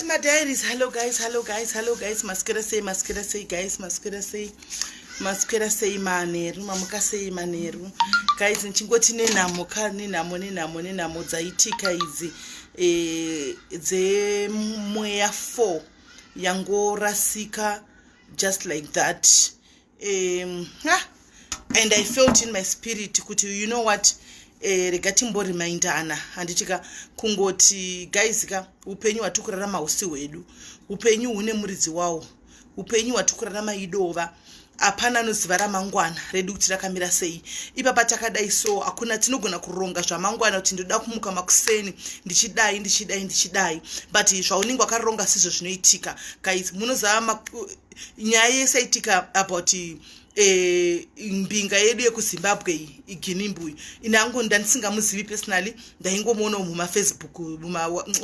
Yes, my diaries. Hello guys, maskera say guys, maskera say maneru, mamuka say maneru. Guys, nchingoti nenamo dzaitika idzi dze mweya 4 yangorasika just like that. And I felt in my spirit kuti, you know what, regatimbo remindana handitika kungoti guys ka upenyu watukurarama usi hwedu, upenyu hune muridzi wawo, upenyu watukurarama idova, apana noziva ramangwana redu kuti rakamira sei. Ipapa takadai so akuna tinogona kuronga zvamangwana kuti ndoda kumuka makuseni ndichidai, but zvaunenge wakaronga sizvo zvinoitika. Guys, munozava nyaya yesaitika about mbinga yedu yekuZimbabwe iginimbu inango ndandisingamuzivi personally, ndaingomuona mumafacebook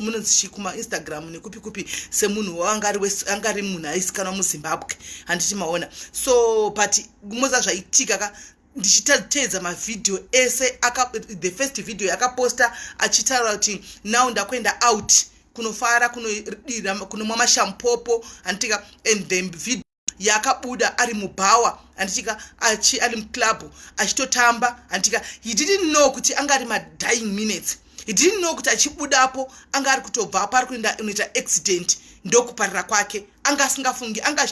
munonzi kuma Instagram nekupi semunhu angari munhu aizikanwa muZimbabwe handiti maona. So but muza zvaitika ka ndichitedza mavideo ese the first video yakaposta achitaura kuti now ndakwenda out kunofara kunomwa mashampopo antika, and the video yakabuda ari mubhawa anditika ari mclub achitotamba anditika. He didn't know kuti angari dying minutes, he didn't know kuti achibudapo anga ari kutobva pari kuenda unoita accident ndokuparira kwake, anga asingafungi, anga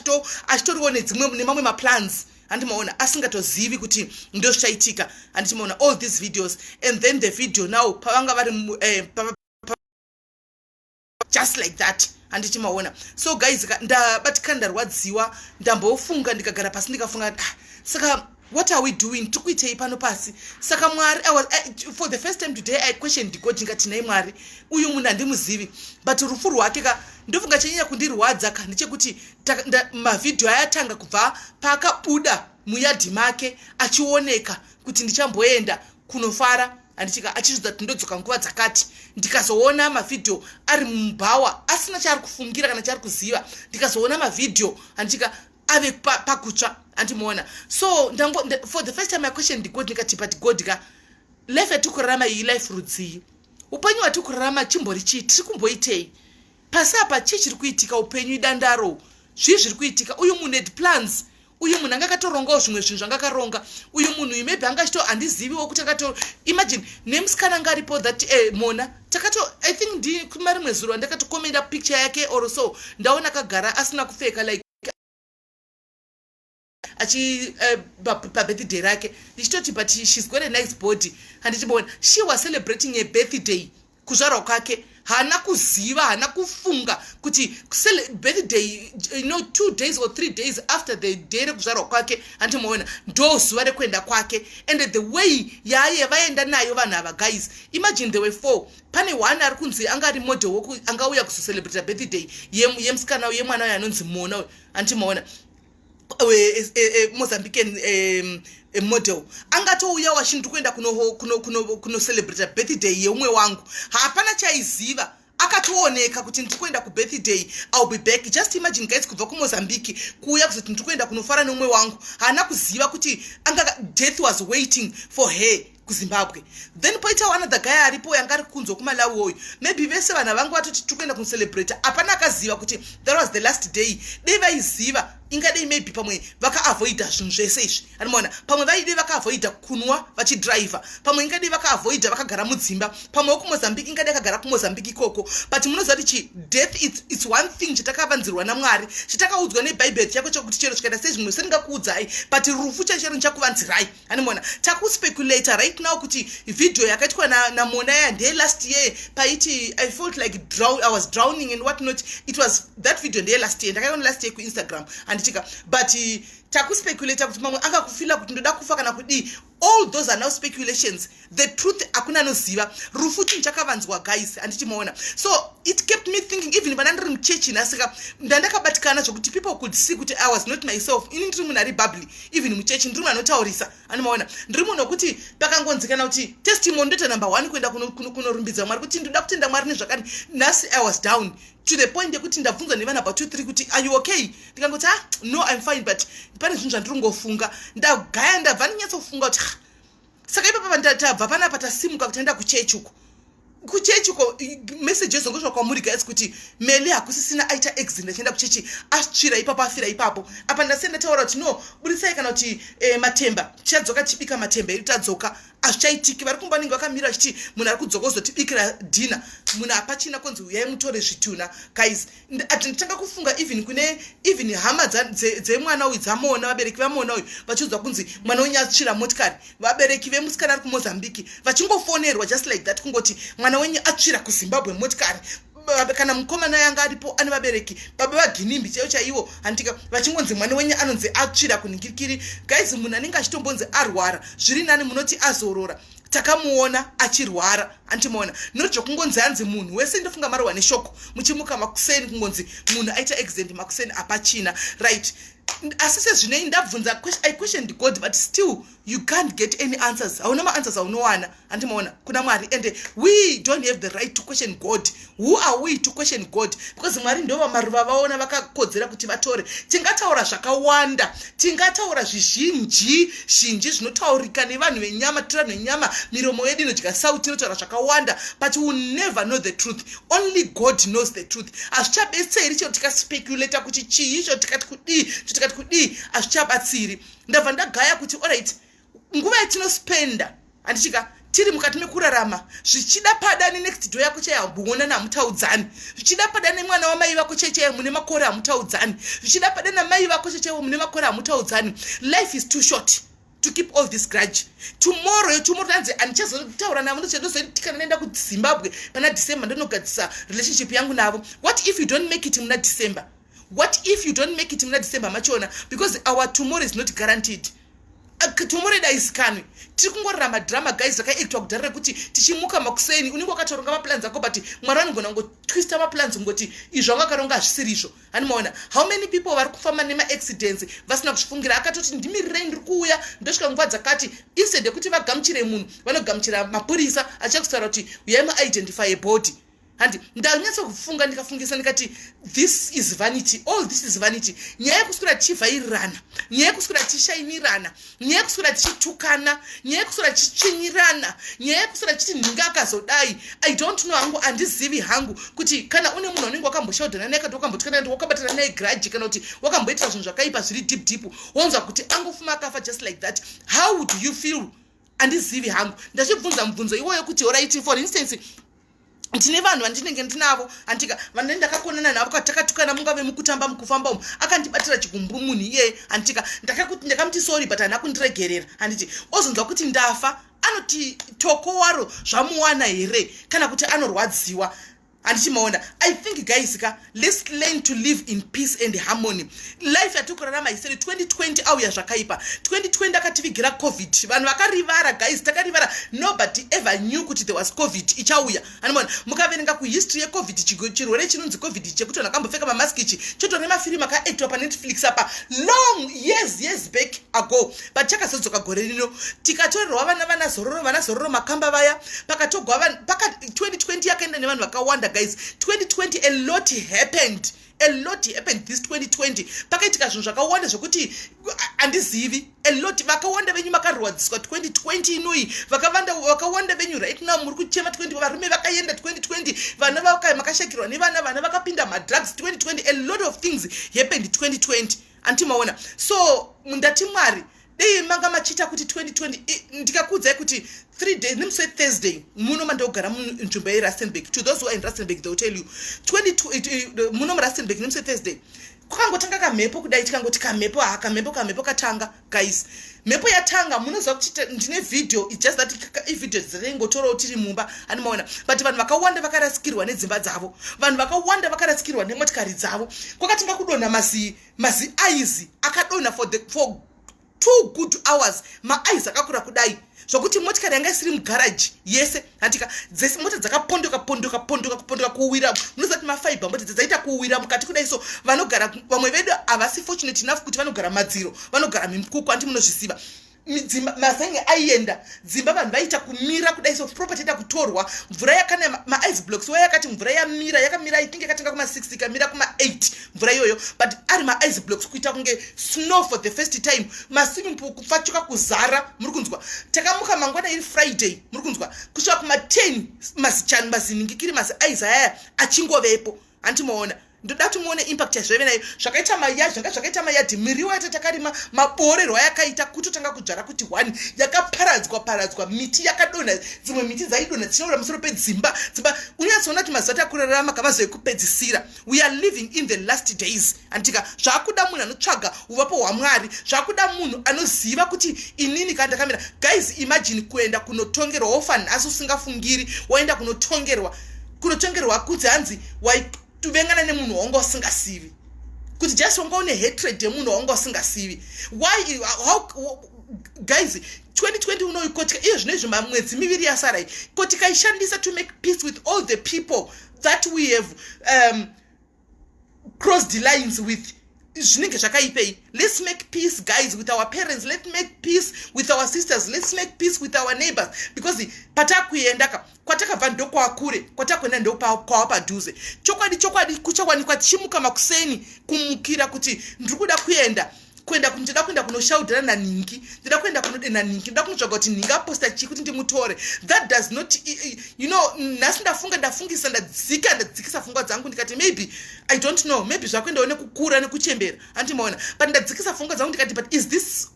achitoriwo nemamwe maplans andimaona asingatozivi kuti ndo zvichaitika andimaona all these videos. And then the video now pavanga vari just like that handiti maona. So guys, ndabatika ndarwadziwa, ndambofunga ndikagara pasi ndikafunga saka what are we doing, tikuitei pano pasi. Saka Mwari, for the first time today I questioned God, ndikati nai Mwari uyu munhu handimuzivi, but rufu rwake ka ndofunga chanyanya kundirwadza ka ndechekuti mavideo ayatanga kubva paakabuda muyadhi make achioneka kuti ndichamboenda kunofara anditika achizodza kuti ndodzoka nguva dzakati, ndikazoona mavideo ari mubhawa asina chaari kufungira kana chaari kuziva, ndikazoona mavideo anditika ave pakutsva andimaona. So for the first time I questioned God, ndikati but God ka life yatikurarama iyi life rudzii, upenyu watikurarama chimbori chii, tiri kumboitei pasi apa, chii chiri kuitika, upenyu idandaro, zvii zviri kuitika. Uyu munhu had plans, uyu munhu anga akatorongawo zvimwe zvinhu zvanga akaronga, uyu munhu maybe anga handiziviwo kuti imagine nemusikana anga aripo that mona I think kuma rimwe zuva ndakatokomenda picture yake or so, ndaona akagara asina kupfeka like birthday rake ndichitoti but she's got a nice body handichibona she was celebrating a birthday kuzvarwa kwake, hana kuziva hana kufunga kuti birthday 2 days or 3 days after the day rekuzvarwa kwake handimoona ndo zuva rekuenda kwake. And the way yaye vaenda nayo vanhu ava guys, imagine there were 4, pane one ari kunzi anga ari model woku angauya kuzocelebrate birthday yemusikana yemwana uyo anonzi Mona handimoona Mozambican model angatouya washindi kuenda kuno celebrate birthday yeumwe wangu, hapana chaiziva, akatooneka kuti ndikuenda kubirthday I'll be back. Just imagine guys, kubva kuMozambique kuuya kuzoti ndikuenda kunofara neumwe wangu, hana kuziva kuti death was waiting for her kuZimbabwe. Then poita another guy aripo yanga ari kunzo kuMalawi oyo, maybe vese vana vangu vatoti tikuenda kucelebrate, apana akaziva kuti that was the last day. Dei vaiziva ingadei maybe pamwe vakaavoida zvinhu zvese izvi animoona, pamwe vaidei vakaavoida kunwa vachidriver, pamwe ingadei vakaavoida vakagara mudzimba, pamwe kuMozambique ingadei akagara kuMozambique ikoko. But munoziva kuti death it's one thing chatakavanzirwa naMwari, chatakaudzwa neBhayibheri chako chokuti chero chikaita sezvimwe sendingakuudzai, but rufu chachero ndichakuvanzirai animoona. Takuspekulata right now kuti video yakaitwa naMona ndeye last year paiti I felt like I was drowning and what not, it was that video ndeye last year, ndakaiona last year kuInstagram anditika. But takuspekulata kuti mamwe angakufila kuti ndoda kufa kana kudi, all those are now speculations, the truth akuna noziva, rufu chakavanzwa guys andichimaona. So it kept me thinking, even when I'm in church nasika ndandakabatikana zvokuti people could see kuti I was not myself. Ini ndiri munhu ari bubbly, even muchechi ndiri munhu anotaurisa anomaona, ndiri munhu kuti pakangonzikana kuti testimony ndota number 1 kuenda kunorumbidza Mwari kuti ndoda kutenda Mwari nezvakati. Nhasi I was down to the point yekuti ndabvunzwa nevana about 2-3 kuti are you okay, ndikangoti no I'm fine, but pane zvinhu zvandiri ngofunga, ndagaya ndabva ndinyatsofunga kuti saka ipapa ndabva panapa tasimuka kuti enda kuchechi uko kuchechi ko messages ngosho kwamuri guys kuti mele hakusisina aita exit achienda kuchechi asvira ipapo afira ipapo apa ndasenda taura kuti no budisai kana kuti matemba chadzoka chibika matemba iri tadzoka azvichaitiki vari kumbaninga vakamira vachiti munhu ari kudzoka kuzotibikira dhina munhu apachina konzi uyai mutore zvituna guys nditanga kufunga even hama dzemwana uyu dzamuona vabereki vamuona uyu vachiudzwa kunzi mwana wenyu atsvira motikari vabereki vemusikana ari kumozambiki vachingofonerwa just like that kungoti mwana wenyu atsvira kuzimbabwe motikari kana mukomana yanga aripo ane vabereki baba vaginimbi chaivo chaivo handika vachingonzi mwana wenyu anonzi atsvira kuningirikiri guys munhu anenge achitombonzi arwara zviri nani munoti azorora takamuona achirwara antimaona not zvokungonzi hanzi munhu wese ndofunga marwa neshoko muchimuka makuseni kungonzi munhu aita accident makuseni apachina right asi sezvinei ndabvunza I questioned God but still you can't get any answers hauna maanswers aunowana andimaona kuna Mwari and we don't have the right to question God. Who are we to question God? Because Mwari ndova maruva vaona vakakodzera kuti vatore tingataura zvakawanda tingataura zvizhinji zvinotaurika nevanhu venyama tirano venyama miromo yedu inodya sauti inotaura zvakawanda but we will never know the truth. Only God knows the truth. Azvichabetseri chero tikaspekulata kuti chii icho tikati kudii azvichabatsiri. Ndabva ndagaya kuti alright nguva yatinospenda handichika tiri mukati mekurarama zvichida padani next door yako chayamboona namutaudzani zvichida padani mwana wamai vako cheche mune makore amutaudzani zvichida padani mai vako cheche mune makore amutaudzani. Life is too short to keep all this grudge. Tomorrow tanzi anichazotaura navo ndozotikana naenda kuZimbabwe pana December ndonogadzisa relationship yangu navo. What if you don't make it muna December? What if you don't make it muna December machona? Because our tomorrow is not guaranteed. Tomorrow daizikanwi tiri kungorarama drama guys zvakaitwa kudhara kuti tichimuka makuseni unenge wakatoronga maplans ako but Mwari anogona kungotwista maplans ngoti izvo wakaronga hazvisirizvo. Hanimaona how many people vari kufamba nema-accidents vasina kuzvifungira akatoti ndimirirei ndiri kuuya ndosvika nguva dzakati instead yekuti vagamuchire munhu vanogamuchira mapurisa achakusara kuti uyai muidentify body. Handi ndanyatsa kufunga ndikafungisa ndikati this is vanity, all this is vanity. Nyaya yekuswera tichivhairirana, nyaya yekuswera tichishaimirana, nyaya yekuswera tichitukana, nyaya yekuswera tichichinyirana, nyaya yekuswera tichiti nhinga akazodai. I don't know hangu handizivi hangu kuti kana une munhu unenge wakamboshaudhana naye kana wakambotukana naye wakabatana naye grudge kana kuti wakamboita zvinhu zvakaipa zviri deep wonzwa kuti angofuma akafa just like that, how do you feel? Handizivi hangu. Ndachibvunza mubvunzo iwoyo kuti alright for instance ndine vanhu vandinenge ndinavo andika vanenge ndakakonana navo katakatukana mungave mukutamba mukufamba umu akandibatira chigumbu munhu iye andika ndakakuti ndakamuti sorry but hana kundiregerera handiti ozonzwa kuti ndafa anoti toko waro zvamuwana here kana kuti anorwadziwa. Andichimaona I think guys let's learn to live in peace and harmony. Life yatikurarama iseri 2020 auya zvakaipa 2020 akativigira covid vanhu vakarivara guys takarivara nobody ever knew kuti there was covid ichauya. Animona mukaverenga kuhistory yecovid chirwere chinonzi covid chekuti vanhu vakambopfeka mamask ichi chotore mafirimu akaitwa paNetflix apa long years back ago but chakazodzoka gore rino tikatorerwa vana zororo makamba vaya pakatogwa vanhu paka 2020 yakaenda nevanhu vakawanda guys. 2020 a lot happened this 2020 pakaitika zvinhu zvakawanda zvokuti handizivi a lot vakawanda venyu makarwadziswa 2020 inoi vakawanda venyu right now muri kuchema 20 varume vakaenda 2020 vana makashakirwa nevana vakapinda madrugs 2020 a lot of things happened 2020 antimaona so ndati Mwari dei manga machita kuti 2020 ndikakudzai kuti 3 days nimse Thursday muno mandogara munzvimbo yeRustenburg. To those who are in Rustenburg they will tell you 22 muno muRustenburg nimse Thursday kwakangotanga kamhepo kudai tikangoti kamhepo katanga guys. Mhepo yatanga munozwa kuti ndine video it's just that video dzaingotora tiri mumba animaona but vanhu vakawanda vakarasikirwa nedzimba dzavo vanhu vakawanda vakarasikirwa nemotikari dzavo kwakatinga kudona mazi eyes akadona for 2 good hours maeyes akakura kudai zvokuti motikari yanga isiri mugarage yese handika dzese mota dzakapondoka kuwira munozati mafiber mota dzaita kuwira mukati kudai so vanogara vamwe vedu havasi fortunate enough kuti vanogara madziro vanogara mimikuku anti munozvisiva mazenge aienda dzimba vanhu vaita kumira kudai so property ita kutorwa mvura yakana maice blocks yakati mvura yakamira I think yakatanga kuma-6 ikamira kuma-8 mvura iyoyo but ari maice blocks kuita kunge snow for the first time maswimming pool kupfachuka kuzara muri kunzwa takamuka mangwana iri Friday muri kunzwa kusvika kuma-10 masichani maziningikiri masiaice aya achingovepo antimaona ndoda kuti muone impact yazveve nayo zvakaita mayadhi miriwo yatatakarima maborerwa yakaita kutotanga kudzvara kuti 1 yakaparadzwa miti yakadonha dzimwe miti dzaidonha dzichiaura musoro pedzimba unyatsoona kuti mazuva takurarama kamazoekupedzisira we are living in the last days antika zvakuda munhu anotsvaga uvapo hwaMwari zvakuda munhu anoziva kuti inini kana ndakamira guys imagine kuenda kunotongerwa ofan asi usingafungiri waenda kunotongerwa kuti hanzi tuvengana nemunhu wanga usingasivi kuti just wanga une hatred yemunhu wanga usingasivi why how guys 2020 unoikotika iyo zvinezvi mamwedzi miviri yasarai kuti kaishandisa to make peace with all the people that we have crossed the lines with zvinenge zvakaipei. Let's make peace guys with our parents, let's make peace with our sisters, let's make peace with our neighbors because patakuendaka kwatakabva ndokwakure kwatakwenda ndokwawa padhuze chokwadi kuchawanikwa tichimuka makuseni kumukira kuti ndiri kuda kuenda ndida kuenda kunoshaudhana naningi ndida kuenda kunodena ningi ndida kunotsvaga kuti ningi aposta chii kuti ndimutore. That does not nhasi ndafungisa ndadzikisa pfungwa dzangu ndikati maybe I don't know maybe zvakuendawo nekukura nekuchembera andimaona but ndadzikisa pfungwa dzangu ndikati but is this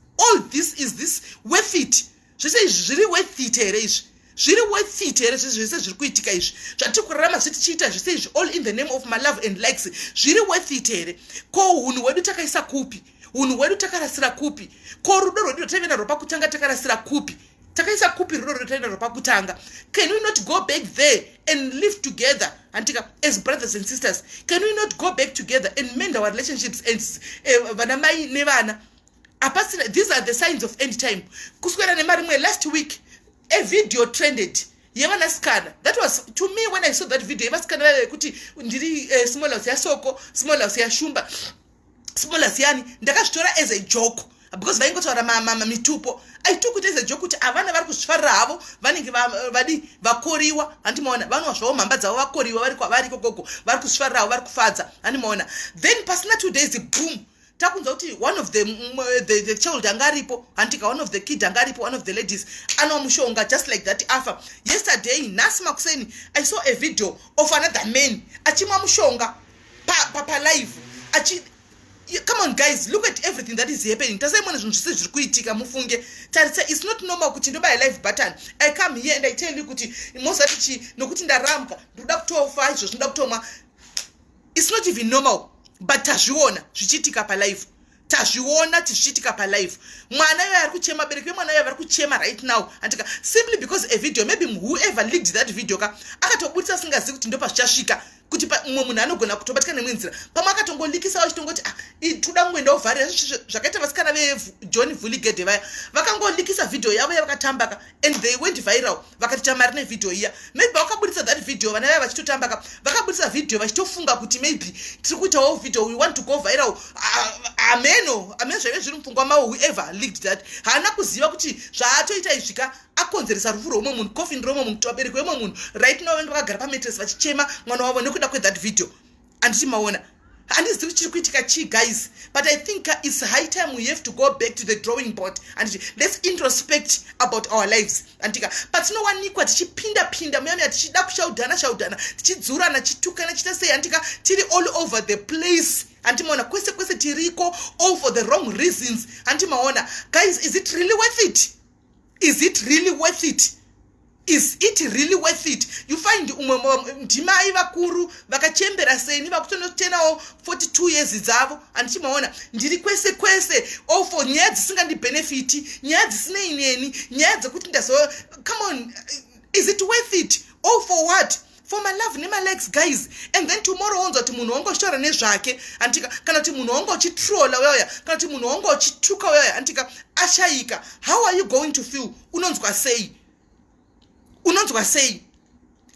worth it? Zvese izvi zviri worth it here izvi zviri worth it here zvese zviri kuitika izvi zvatiri kurarama zvitichiita zvese izvi all in the name of my love and likes zviri worth it here? Ko hunhu hwedu takaisa kupi? Unhu hwedu takarasira kupi? Ko rudo rwedu rwataenda rwapakutanga takarasira kupi? Takaisa kupi rudo rwataenda rwapakutanga? Can we not go back there and live together antika as brothers and sisters? Can we not go back together and mend our relationships and vanamai nevana? Apasina, these are the signs of end time. Kuswera nemarimwe last week a video trended yevanasikana. That was to me when I saw that video yevanasikana kuti ndiri small house yasoko small house yashumba small house yani ndakazvitora as a joke because vaingotaura mitupo. I took it as a joke kuti avana vari kuzvifarira havo vanenge vakoriwa handimaona vanwa zvavo mhamba dzavo vakoriwa vari kwavari kokoko vari kuzvifarira havo vari kufadza handimaona. Then pasina 2 days boom takunza kuti one of the child angaripo antika one of the kid angaripo one of the ladies anwa mushonga just like that afa. Yesterday nhasi makuseni I saw a video of another man achimwa mushonga pa live come on guys, look at everything that is happening. Tasaimona zvinhu zvese zviri kuitika mufunge taritsa it's not normal kuti ndobaya live button I come here and I tell you kuti mosati nokuti ndaramka ndoda kutofa izvo zvinoda kutomwa. It's not even normal but tazviona zvichiitika pa live tazviona tichiitika pa live. Mwana yo ari kuchema bereki mwana yo ari kuchema right now antika simply because a video maybe whoever leaked that video akatobudisa singazivi kuti ndopa zvichasvika kuti mumwe munhu anogona kutobatikana nemwe nzira pamwe akatongolikisa vachitongoti toda kungoenda ovharira zvakaita vasikana veJohn Vuligede vaya vakangolikisa video yavo yavakatambaka and they went viral vakati tamari nevidhio iya. Maybe vakabudisa that video vana vaya vachitotambaka vakabudisa video vachitofunga kuti maybe tiri kuitawo video we want to go viral. Ameno zvaive zviri mupfungwa mavo whoever leaked that haana kuziva kuti zvaatoita izvika akonzeresa rufu rwomwe munhu coffin romwe munhu vabereki vemwe munhu right now vanenge vakagara pamatress vachichema mwana wavo nekuda kwethat video handiti maona. Handizivi kuti chiri kuitika chii guys but I think it's high time we have to go back to the drawing board and let's introspect about our lives antika patinowanikwa tichipinda muyamya tichida kushaudhana tichidzurana tichitukana tichita sei antika tiri all over the place antimaona kwese tiriko all for the wrong reasons antimaona. Guys, is it really worth it? Is it really worth it? Is it really worth it? You find ndimai vakuru vakachembera seni vakutonotenawo 42 years dzavo andichimaona ndiri kwese all for nyaya dzisingandibenefiti nyaya dzisine ineni nyaya dzekuti come on, is it worth it? All for what? For my love nema likes guys. And then tomorrow onzo kuti munhu wanga uchitaura nezvake antika kana kuti munhu wanga uchitrolla weya kana kuti munhu wanga uchituka weya antika ashayika, how are you going to feel? Unonzwa sei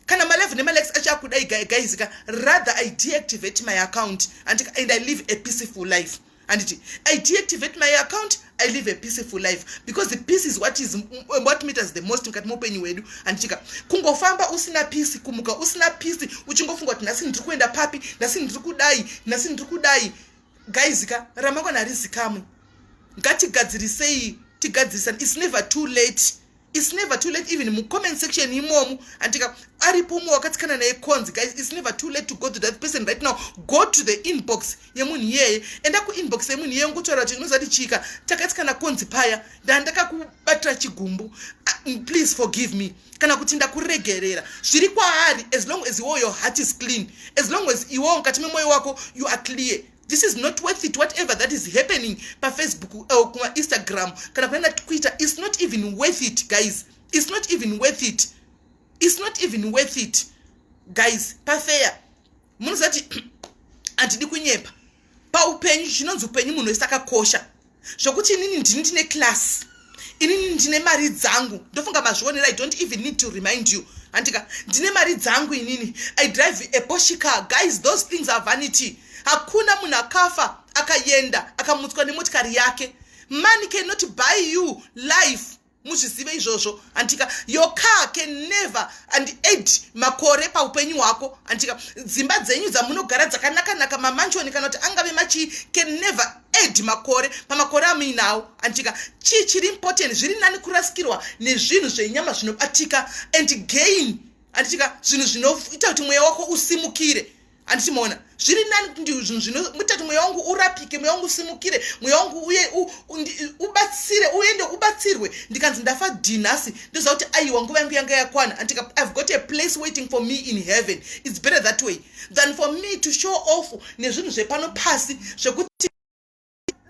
kana my love nema likes achakudai guys rather I deactivate my account and I live a peaceful life and I deactivate my account, I live a peaceful life, because the peace is what matters the most mukati muupenyu wedu. Andichika kungofamba usina peace, kumuka usina peace, uchingofunga kuti nhasi ndiri kuenda papi, nhasi ndiri kudai. Guys, ramangwana harizikamwe. Ngatigadzirisei, tigadzirisani. It's never too late. It's never too late. Even in the comment section imomu antika aripomu wakatsikana naye konzi. Guys, it's never too late to go to that person right now. Go to the inbox yemuni yeye, enda ku inbox yemuni yeye ngotora kuti unozati chika takatsikana konzi paya ndandaka kubatra chigumbu. Please forgive me. Kana kuti ndakuregerera zviri kwaari, as long as your heart is clean, as long as iwo mukati memoyo wako you are clear. This is not worth it. Whatever that is happening pa Facebook or Instagram, kana kwenda Twitter, it's not even worth it, guys. It's not even worth it. It's not even worth it, guys. Pa fair. Munozati andidi kunyepa. Pa upenyu chinonzi upenyu munhu esakakosha. Zvokuti inini ndine class. Inini ndine mari dzangu. Ndofunga mazvionera, I don't even need to remind you. Antika ndine mari dzangu inini. I drive a Porsche car. Guys, those things are vanity. Hakuna munhu akafa akayenda akamutswa nemotikari yake. Money cannot buy you life. Muzvizive izvozvo. Antika your car can never and aid makore pa upenyu hwako. Antika dzimba dzenyu dzamunogara dzakanaka mamanshoni kana kuti angave machi can never aid makore pamakore amuinawo. Antika chiri important, zviri nani kurasikirwa nezvinhu zvenyama zvinobatika and gain. Antika zvinhu zvinoita kuti mweya wako usimukire. Andichimona zviri nani kuti zvinhu zvinoita kuti mweya wangu urapike, mweya wangu usimukire, mweya wangu uye ubatsire, uende ubatsirwe. Ndikanzi ndafa dinasi ndoziva kuti aiwa nguva yangu yanga yakwana. Antika I've got a place waiting for me in heaven. It's better that way than for me to show off nezvinhu zvepano pasi zvekuti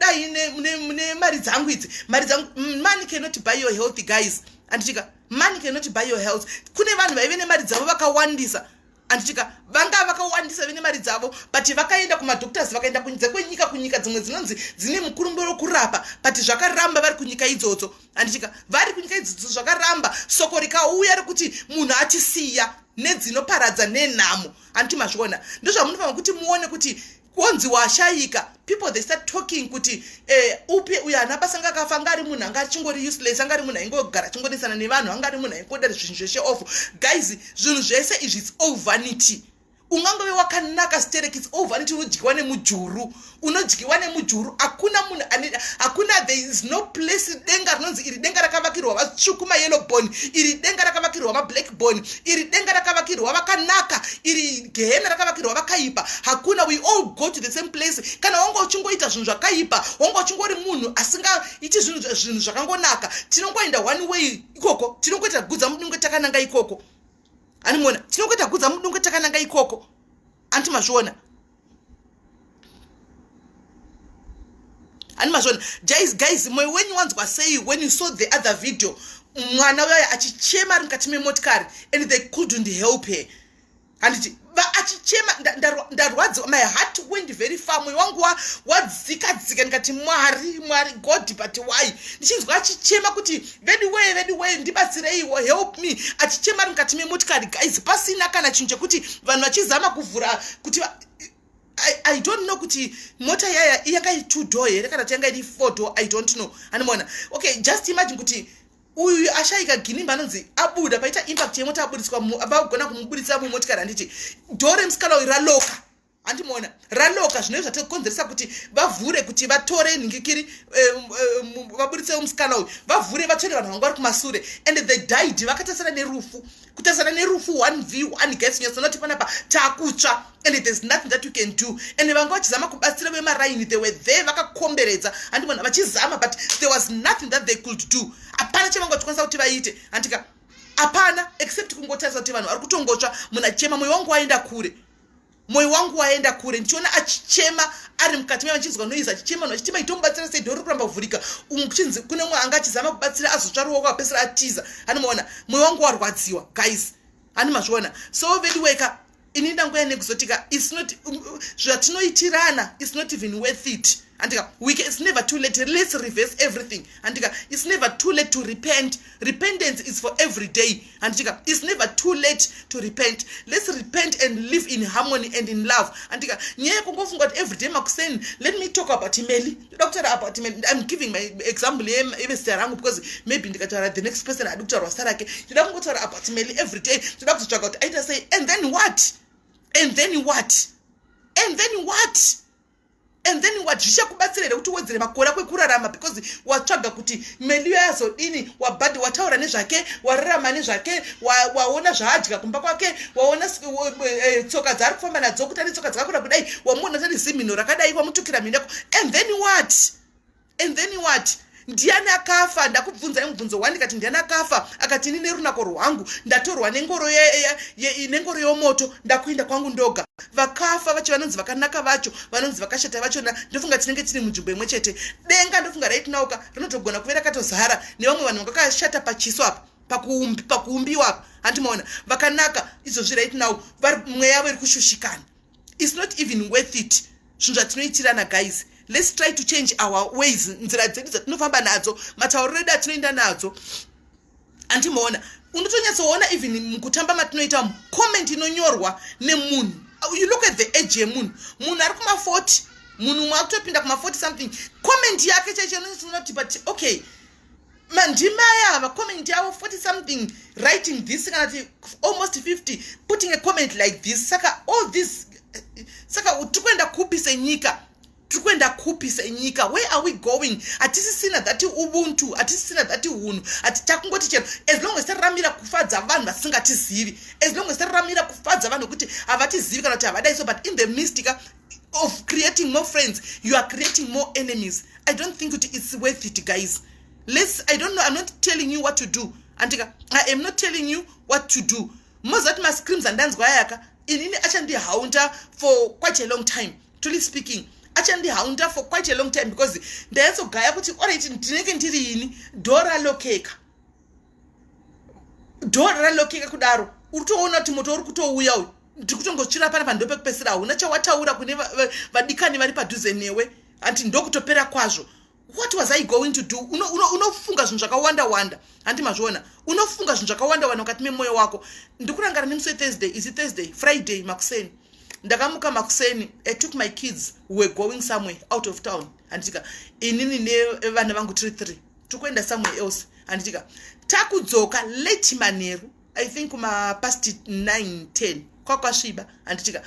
dai ne mari dzangu idzi. Mari dzangu, money cannot buy your health, guys. Andichika money cannot buy your health. Kune vanhu vaive nemari dzavo vakawandisa. Andichika vanga vakawandisa vene mari dzavo, but vakaenda kumadoctors, vakaenda kunze kwenyika kunyika dzimwe dzinonzi dzine mukurumbiro kurapa, but zvakaramba vari kunyika idzodzo. Andichika vari kunyika idzodzo zvakaramba, soko rikauya rekuti munhu achisiya nedzinoparadza nenhamo. Anditi mazviona ndozvamunofanira kuti muone kuti konzi washayika. People they start talking kuti upe uya hana pasanga akafa ngari munhu anga chingori useless, angari munhu ingogara chingonesana nevanhu, angari munhu ingoda zvinhu zveshe off. Guys, zvinhu zvese izvi it's all vanity. Ungangove wakanaka stereki, it's all vanity. Unodyiwa nemujuru, unodyiwa nemujuru. Hakuna munhu hakuna, there is no place denga rinonzi iri denga rakavakirwa vatsvuku mayellow bone, iri denga rakavakirwa mablack bone, iri denga rakavakirwa vakanaka, iri gehena rakavakirwa vakaipa. Hakuna, we all go to the same place. Kana wanga uchingoita zvinhu zvakaipa, wanga uchingori munhu asingaiti zvinhu zvakangonaka, tinongoenda one way ikoko, tinongoita gudza mudungu takananga ikoko. Animona tinongoita gudza mudungu takananga ikoko. Anti mazviona. Ani mazviona. Guys, when you want to say, when you saw the other video, mwana waya achichema ari mukati memotikari and they couldn't help her. And achichema ndarwadza, my heart went very far. Mwoyo wangu wadzika ndikati Mwari God, but why? Ndichinzwa achichema kuti very way ndibatsirei, help me. Achichema ari mukati memotikari. Guys, pasina kana chinhu chekuti vanhu vachizama kuvhura kuti I don't know kuti mota yaya yanga 2 door here kana yanga 4 door, I don't know. Animona. Okay, just imagine kuti uyu ashayika ginimba anonzi abuda paita impact yemota abudiswa abagona kumubudisa mumotikari. Anditi dore msikala iraloka. Andimona raloka zvinoizva zvatakonzeresa kuti vavhure kuti vatore ningikiri vabudise msikala uyu, vavhure vatsvere vanhu vanga vari kumasure, and they died. Vakatasana nerufu, kutasana nerufu 1v1. Guys, nyasonati panapa takutsva, and there's nothing that you can do. And vanga vachizama kubatsira vemaraini, they were there vakakomberedza. Andimona vachizama, but there was nothing that they could do. Apana chavanga chikwanisa kuti vaite. Andika apana except kungotarisa kuti vanhu vari kutongotsva. Munhu achema, mwoyo wangu waenda kure. Mwoyo wangu waenda kure. Ndichiona achichema ari mukati mevachinzwa noiza achichema achitima itomubatsira sei dhori kuramba kuvhurika. Umuchinzi kune mwe anga achizama kubatsira azotsva ruoko apesera atiza. Anomaona mwoyo wangu warwadziwa, guys. Ani mazviona. So very weka ini ndangoya nekuzotika, it's not zvatinoitirana, it's not even worth it. andika it's never too late. Let's reverse everything andika it's never too late to repent. Repentance is for every day andika it's never too late to repent. Let's repent and live in harmony and in love andika nyaya kungofunga kuti every day makuseni. Let me talk about Meli. Doctor about Meli. I'm giving my example even starangu because maybe ndikataura the next person adokutaura sarake ndida kungotaura about Meli every day. Ndida kuzotsvaga kuti aita sei and then what and then what and then what and then zvichakubatsirira kuti uwedzere makore kwekurarama because watsvaga kuti Meli yazodini wabhadhi wataura nezvake wararama nezvake waona zvaadya kumba kwake waona tsoka dzaari kufamba nadzo kuti ane tsoka dzakakura kudai wamuona tani zimhino rakadai wamutukira minako and then what ndiani akafa. Ndakubvunza mubvunzo wandikati ndiani akafa akati ini nerunako rwangu ndatorwa nengoro yomoto ndakuenda kwangu ndoga. Vakafa vacho vanonzi vakanaka vacho vanonzi vakashata vachona ndofunga tinenge tiri munzvimbo imwe chete. Denga ndofunga right nauka rinotogona kuve rakatozara nevamwe vanhu vakashata pachiso apa pakuumbiwa apa handimaona vakanaka izvozvi right now mweya yavo iri kushushikana. It's not even worth it zvinhu zvatinoitirana guys. Let's try to change our ways. Nzira dzedu dzatinofamba nadzo matauriro edu atinoenda nadzo handimaona. Unotonyatsoona even mukutamba matinoita comment inonyorwa nemunhu. You look at the age yemunhu. Munhu ari kuma 40 munhu mwakutopinda kuma 40 something comment yake chaicho inoti but okay mandimaya ava comment yavo 40 something writing this kana almost 50 putting a comment like this. Saka all this saka tikuenda kupisa nyika. Where are we going? Atisisina that ubuntu, atisisina that unhu, atakungoti chero as long as taramira kufadza vanhu vasingatizivi, as long as taramira kufadza vanhu kuti avatizivi kana kuti avadai so, but in the mystic of creating more friends you are creating more enemies. I don't think it's worth it guys. I don't know, I'm not telling you what to do andika I am not telling you what to do. Mozart ma screams and dance gwayaka inini achandihaunta for quite a long time truly speaking. Achandihaunta for quite a long time because ndayatsogaya kuti alright ndinenge ndiri ini dora lokeka kudaro utoona kuti moto uri kutouya uyu ndikutongotsvira pana pando pekupesera hauna chawataura kune vadikani vari padhuze newe anti ndokutopera kwazvo. What was I going to do? Unofunga zvinhu zvakawanda handi mazviona unofunga zvinhu zvakawanda mukati memoyo wako. Ndikurangana nemusi Thursday, is it Thursday, Friday makuseni ndakamuka makuseni. I took my kids who were going somewhere out of town anditika inini nevana vangu 3 tikuenda somewhere else anditika takudzoka late manheru I think kuma past 9-10 kwakwasviba anditika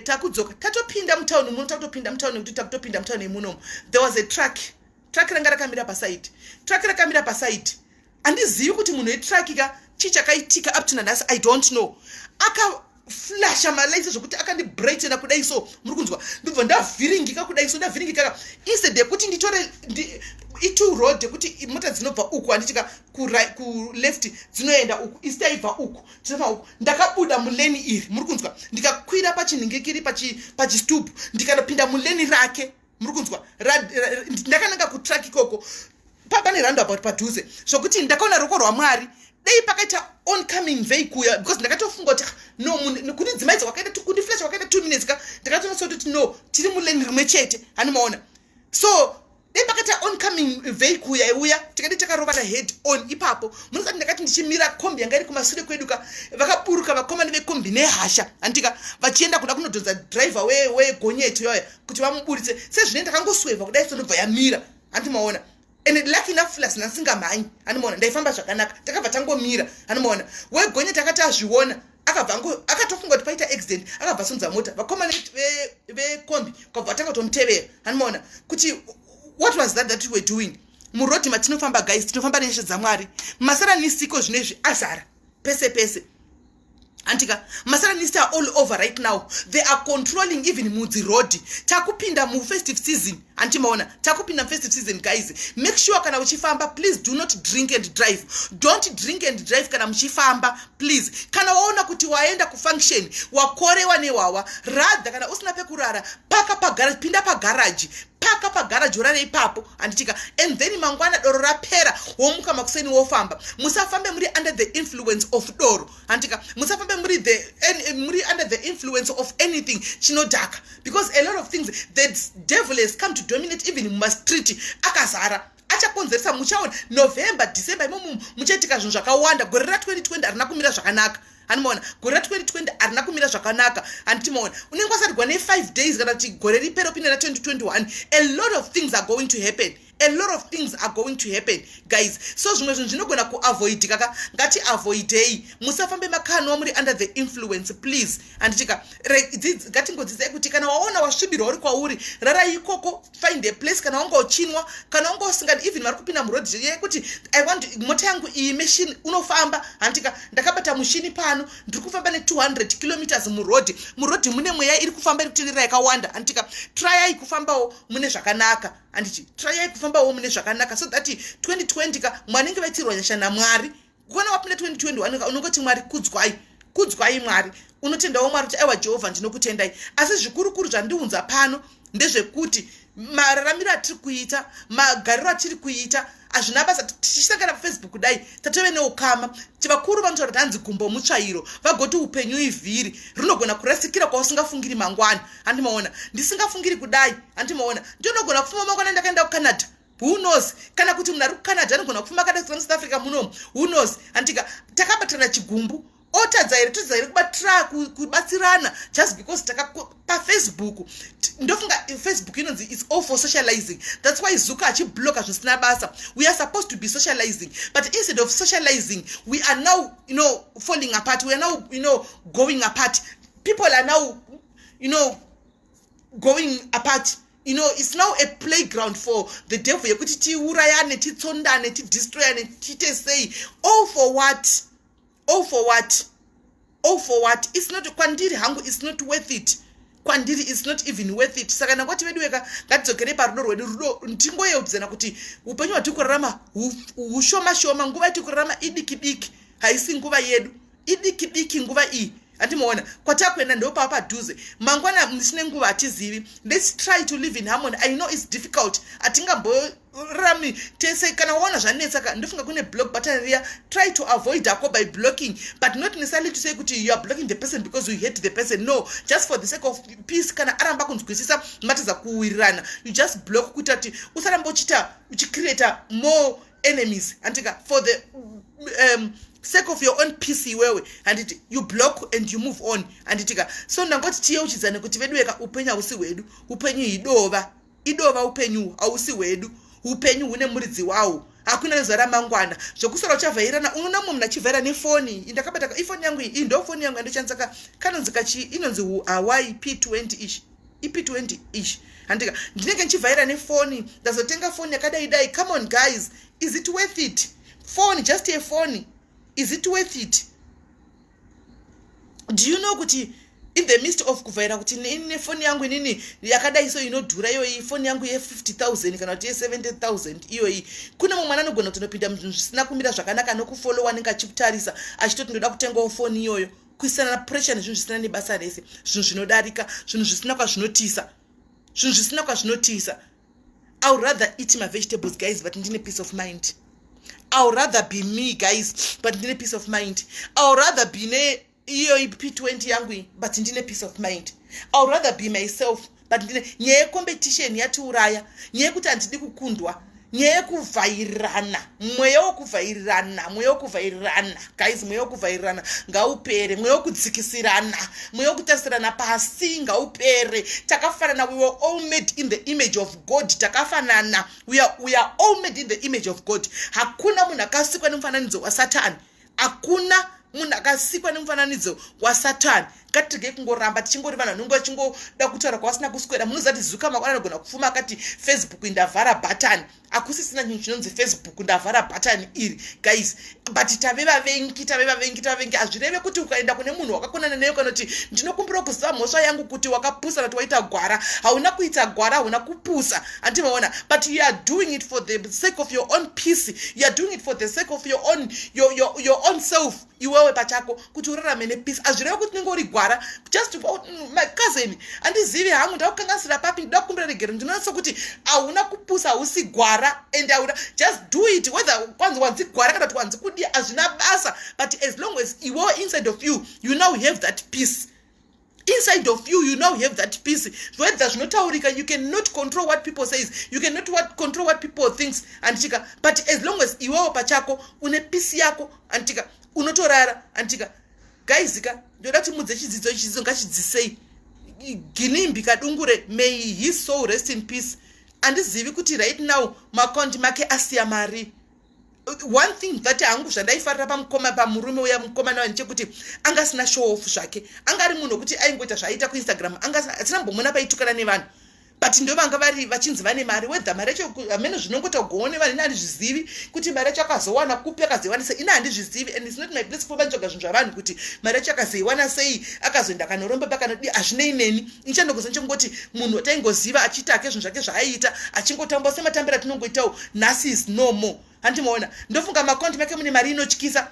takudzoka tatopinda mutauni muno kuti takutopinda mutauni munomu. There was a truck ranga rakamira paside andizivi kuti munhu wetrack chichakaitika up to nanhasi I don't know. Flasha malaisi zvokuti akandibrightena kudai so muri kunzwa ndibva ndavhiringika kudai so ndavhiringika instead yekuti nditore itu road yekuti mota dzinobva uku anditika ku left dzinoenda uku istaibva uku tinobva uku ndakabuda muleni iri muri kunzwa ndikakwira pachinhingikiri pachistupu ndikanopinda muleni rake muri kunzwa ndakananga kutrack ikoko pane roundabout padhuze zvokuti ndakaona ruoko rwaMwari dei pakaita oncoming vehicle because ndakatofunga kuti no kuti dzimaidza wakaita kuti flash wakaita 2 minutes ka ndakatoona kuti no tiri muleni rimwe chete handimaona so dei pakaita oncoming vehicle yaiuya tikati takarovana head on ipapo munoti ndakati ndichimira kombi yanga iri kumashure kwedu ka vakaburuka vakomani vekombi nehasha andika vachienda kuda kunodhonza driver wegonyeti yoya kuti vamuburitse sezvine ndakangosweva kudai so ndobva yamira handimaona. And lucky enough lasina singamhanyi handimaona ndaifamba zvakanaka takabva tangomira handimaona wegonye takati azviona akatofunga kuti paita accident akabva sunza mota vakomana vekombi kwabva takotomutevera handimaona kuti what was that we were doing murodhi matinofamba guys tinofamba neshe dzaMwari. Masaranisiko zvinezvi azara pese antika masaranista are all over right now. They are controlling even mudzi road. Takupinda mu festive season antimaona takupinda festive season guys. Make sure kana uchifamba please do not drink and drive. Don't drink and drive kana mchifamba please. Kana waona kuti waenda ku function wakorewa newawa rather kana usina pekurara paka pa garage pinda pa garage paka pa garage urare ipapo anditika and then mangwana doro rapera womuka makuseni wofamba musafambe muri under the influence of doro anditika musafambe muri under the influence of anything chinodhaka because a lot of things the devil has come to achidominate even mumastreet akazara. Achakonzeresa muchaona November December imomo muchaitika zvinhu zvakawanda. Gore ra2020 harina kumira zvakanaka. Handimaona gore ra2020 harina kumira zvakanaka. Handitimaona unenge wasarigwa ne5 days kana kuti gore ripero pine ra2021. A lot of things are going to happen. A lot of things are going to happen, guys. So zvimwe zvinhu zvinogona kuavoid kaka ngati avoidei. Musafambe makanwa muri under the influence, please. Anditika ngatingodzisai kuti kana waona wasvibirwa uri kwauri rara ikoko, find a place. Kana wanga uchinwa kana wanga usingadi even vari kupinda murodhi yekuti I want mota yangu iyi machine unofamba. Anditika ndakabata mushini pano ndiri kufamba ne200 kilometers murodhi mune mweya iri kufamba iri kutenderera yakawanda. Anditika try kufambawo mune zvakanaka. Andichi try kufambawo mune zvakanaka so that 2020 ka mwanenge vaitirwa nyasha naMwari. Kuona wapinda 2021 unongoti Mwari kudzwai Mwari. Unotendawo Mwari kuti aiwa Jehovah ndinokutendai. Asi zvikurukuru zvandiunza pano ndezvekuti mararamiro atiri kuita, magariro atiri kuita hazvina basa. Tichisangana paFacebook kudai tatove neukama chivakuru vanotaura kuti hanzi gumbo mutsvairo vagoti upenyu ivhiri rinogona kurasikira kwausingafungiri mangwana. Handimaona ndisingafungiri kudai. Handimaona ndinogona kufuma mangwana ndakaenda kuCanada. Who knows? Kana kuti munhu ari kuCanada anogona kufuma kada South Africa munomu. Who knows? Antika takabatana chigumbu otadzairi tudzairi kubatsirana just because paFacebook. Ndofunga Facebook inonzi it's all for socializing. That's why Zuka achibloka zvisina basa. We are supposed to be socializing, but instead of socializing we are now falling apart. We are now going apart. People are now going apart. It's now a playground for the devil. Yekuti tiurayane, titsondane, tidestroyane, titesei. All for what? All for what? All for what? It's not kwandiri hangu, it's not worth it. Kwandiri is not even worth it. Saka nangoti vedu weka ngatidzokere parudo rwedu. Rudo ndingoyeudzana kuti upenyu hwatiri kurarama hushoma nguva yatiri kurarama idiki haisi nguva yedu. Idiki nguva iyi. Handimoona kwatakuenda ndopa padhuze mangwana musine nguva hatizivi. Let's try to live in harmony. I know it's difficult. Atingamborarami tese kana waona zvanetsa ndofunga kune block button riya. Try to avoid ako by blocking, but not necessarily to say kuti you are blocking the person because you hate the person. No, just for the sake of peace. Kana aramba kunzwisisa matiza kuwirirana, you just block kuti ati usaramba uchicreate more enemies. Antika for the sake of your own peace iwewe, and you block and you move on. And so nangoti tiyeuchidzane kuti vedu weka upenyu hausi hwedu. Upenyu idova upenyu hausi hwedu. Upenyu hune muridzi wawo. Hakuna nezara mangwana zvokusora uchavhairana. Unoona munhu achivhaira nefoni. Ndakabata ifoni yangu iyi ndo foni yangu andichanzaka kanonzi kachi inonzi Huawei P20 ish. P20 ish. Andika ndinenge nchivhaira nefoni ndazotenga foni yakadai. Come on guys, is it worth it? Phone, just a phone. Is it worth it? Do you know kuti in the midst of kuvhaira kuti ine phone yangu inini yakadai so inodhura iyoyi phone yangu ye50,000 kana kuti ye70,000 iyoyi kuna mumwe mwana anogona kutonopinda munhu zvisina kumira zvakanaka nokufollowa anenge achikutarisa achitoti ndoda kutengawo phone iyoyo kuisana pressure nezvinhu zvisina nebasa rese, zvinhu zvinodarika, zvinhu zvisina kwazvinotisa. I would rather eat my vegetables guys but ndine peace of mind. I would rather be me guys but ndine peace of mind. I would rather be ne iyo P20 yangu but ndine peace of mind. I would rather be myself but ndine nyaya competition yatiuraya, nyaya kuti handidi kukundwa, nyaya kuvhairana, mweya wokuvhairirana guys, mweya wokuvhairirana ngaupere, mweya wokudzikisirana, mweya wokutasirana pasi ngaupere. Takafanana, we were all made in the image of God. Takafanana, we are all made in the image of God. Hakuna munhu akasikwa nemufananidzo waSatani. Hakuna munhu akasikwa nemufananidzo waSatani. Ngatirege kungoramba tichingori vanhu vanongo vachingoda kutaura kwasina kuswera. Munozati Zuka makwana anogona kufuma akati Facebook ndavhara button. Akusisina chinhu chinonzi Facebook ndavhara button iri guys, but tave vavengi hazvireve kuti ukaenda kune munhu wakakonana naye ukanoti ndinokumbira kuziva mhosva yangu kuti wakapusa kuti waita gwara. Hauna kuita gwara, hauna kupusa. Andimaona, but you are doing it for the sake of your own peace. You are doing it for the sake of your own self. Iwewe pachako kuti urarame nepeace. Hazvireve kuti ningori gwara just my cousin andizivi hangu ndakukangasira papi ndakukumbira regero ndinoona kuti hauna kupusa, hausi gwara, and hauna just do it whether kwanzi wanzi gwara kana kuti wanzi kudi hazvina basa, but as long as iwewe inside of you now have that peace. inside of you, you now have that peace. Where there's not aurika, you cannot control what people says, you cannot control what people thinks, antika. But as long as iwao pachako, une peace yako, antika, unotorara, antika. Guys, ndoda kuti mudzichidzidzo ichizo ngachidzisei ginimbi kadungure, may his soul rest in peace. Andizivi kuti right now makonti make asiya mari. One thing that hangu zvandaifarira pamukoma pamurume uya mukomana wanje kuti anga sina show off zvake, angari munhu kuti aingoita zvaita kuInstagram, anga asina mbomona paitukana nevanhu. But ndo vanga vari vachinzi vane mari, whether mari yacho amene zvinongota kuone vanhu ina handizvizivi kuti mari yacho akazowana kupi akazoiwanisa, ina handizvizivi, and it's not my place kuva njoga zvinhu zvavanhu kuti mari yacho akazoiwana sei, akazoenda kanoromba pakanodi hazvinei neni. Nichandogozonche kungoti munhu taingoziva achiita ake zvinhu zvake zvaaita, achingotamba sematambiro atinongoitawo, nhasi is no more. Handimaona ndofunga makonti make mune mari inotyisa.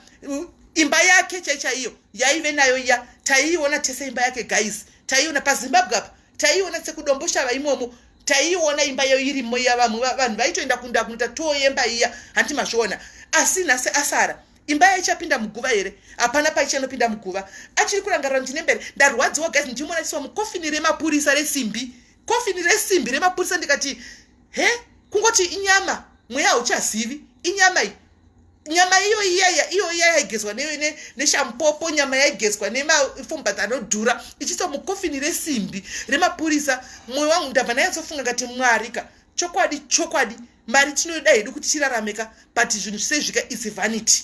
Imba yake chaichaiyo yaive nayo iya taiiona tese imba yake guys, taiiona paZimbabwe apa, taiiona sekudombosha imomo, taiiona imba yayo irimo yavanhu vaitoenda kunda kunoita tour yemba iya, handimazviona. Asi nhasi asara imba yaichapinda muguva here, hapana paichanopinda muguva. Achiri kurangarira ndine mberi ndarwadziwa guys, ndichimona chiswa mukofini remapurisa resimbi, kofini resimbi remapurisa, ndikati he kungoti inyama mweya hauchazivi inyama iyi. Nyama iyo yaigezwa neshampopo, nyama yaigezwa nemafumba anodhura, ichiiswa mukofini resimbi remapurisa. Mwoyo wangu ndabva nayatsofunga ngati mwarika chokwadi mari tinoda hedu kuti tirarameka, but zvinhu sezvika is vanity.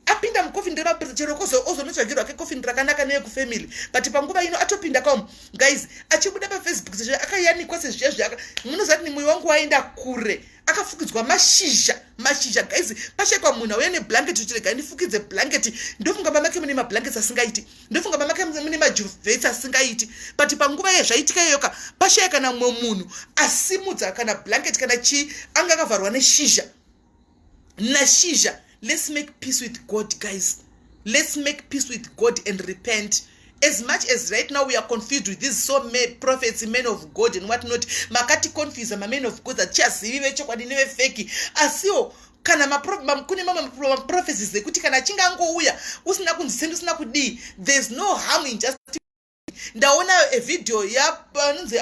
Apinda mukofini remapurisa chero ozonotsvagirwa ke kofini rakanaka neyekufamily, but panguva ino atopinda kaum guys, achibuda paFacebook sezvo akayanikwa sezviya zvaka, munozati ni mwoyo wangu waenda kure. Akafukidzwa mashizha guys, pashekwa munhu auya neblanketi uchirega ndifukidze blanketi, ndofunga mamake mune mablanketi asingaiti, ndofunga mamake mune majuvheti asingaiti, but panguva yezvaitika iyoka pashaya kana mumwe munhu asimudza kana blanketi kana chii anga akavharwa neshizha. Let's make peace with God guys, let's make peace with God and repent. As much as right now we are confused with these so many prophets, men of God and what not, makati confuse men of God that chazivi vechokwadi nevefeki, asiwo kana kune mama prophecies zekuti kana achinge angouya usina kunzisenda usina kudii, there's no harm in just. Ndaona a video yapanonzi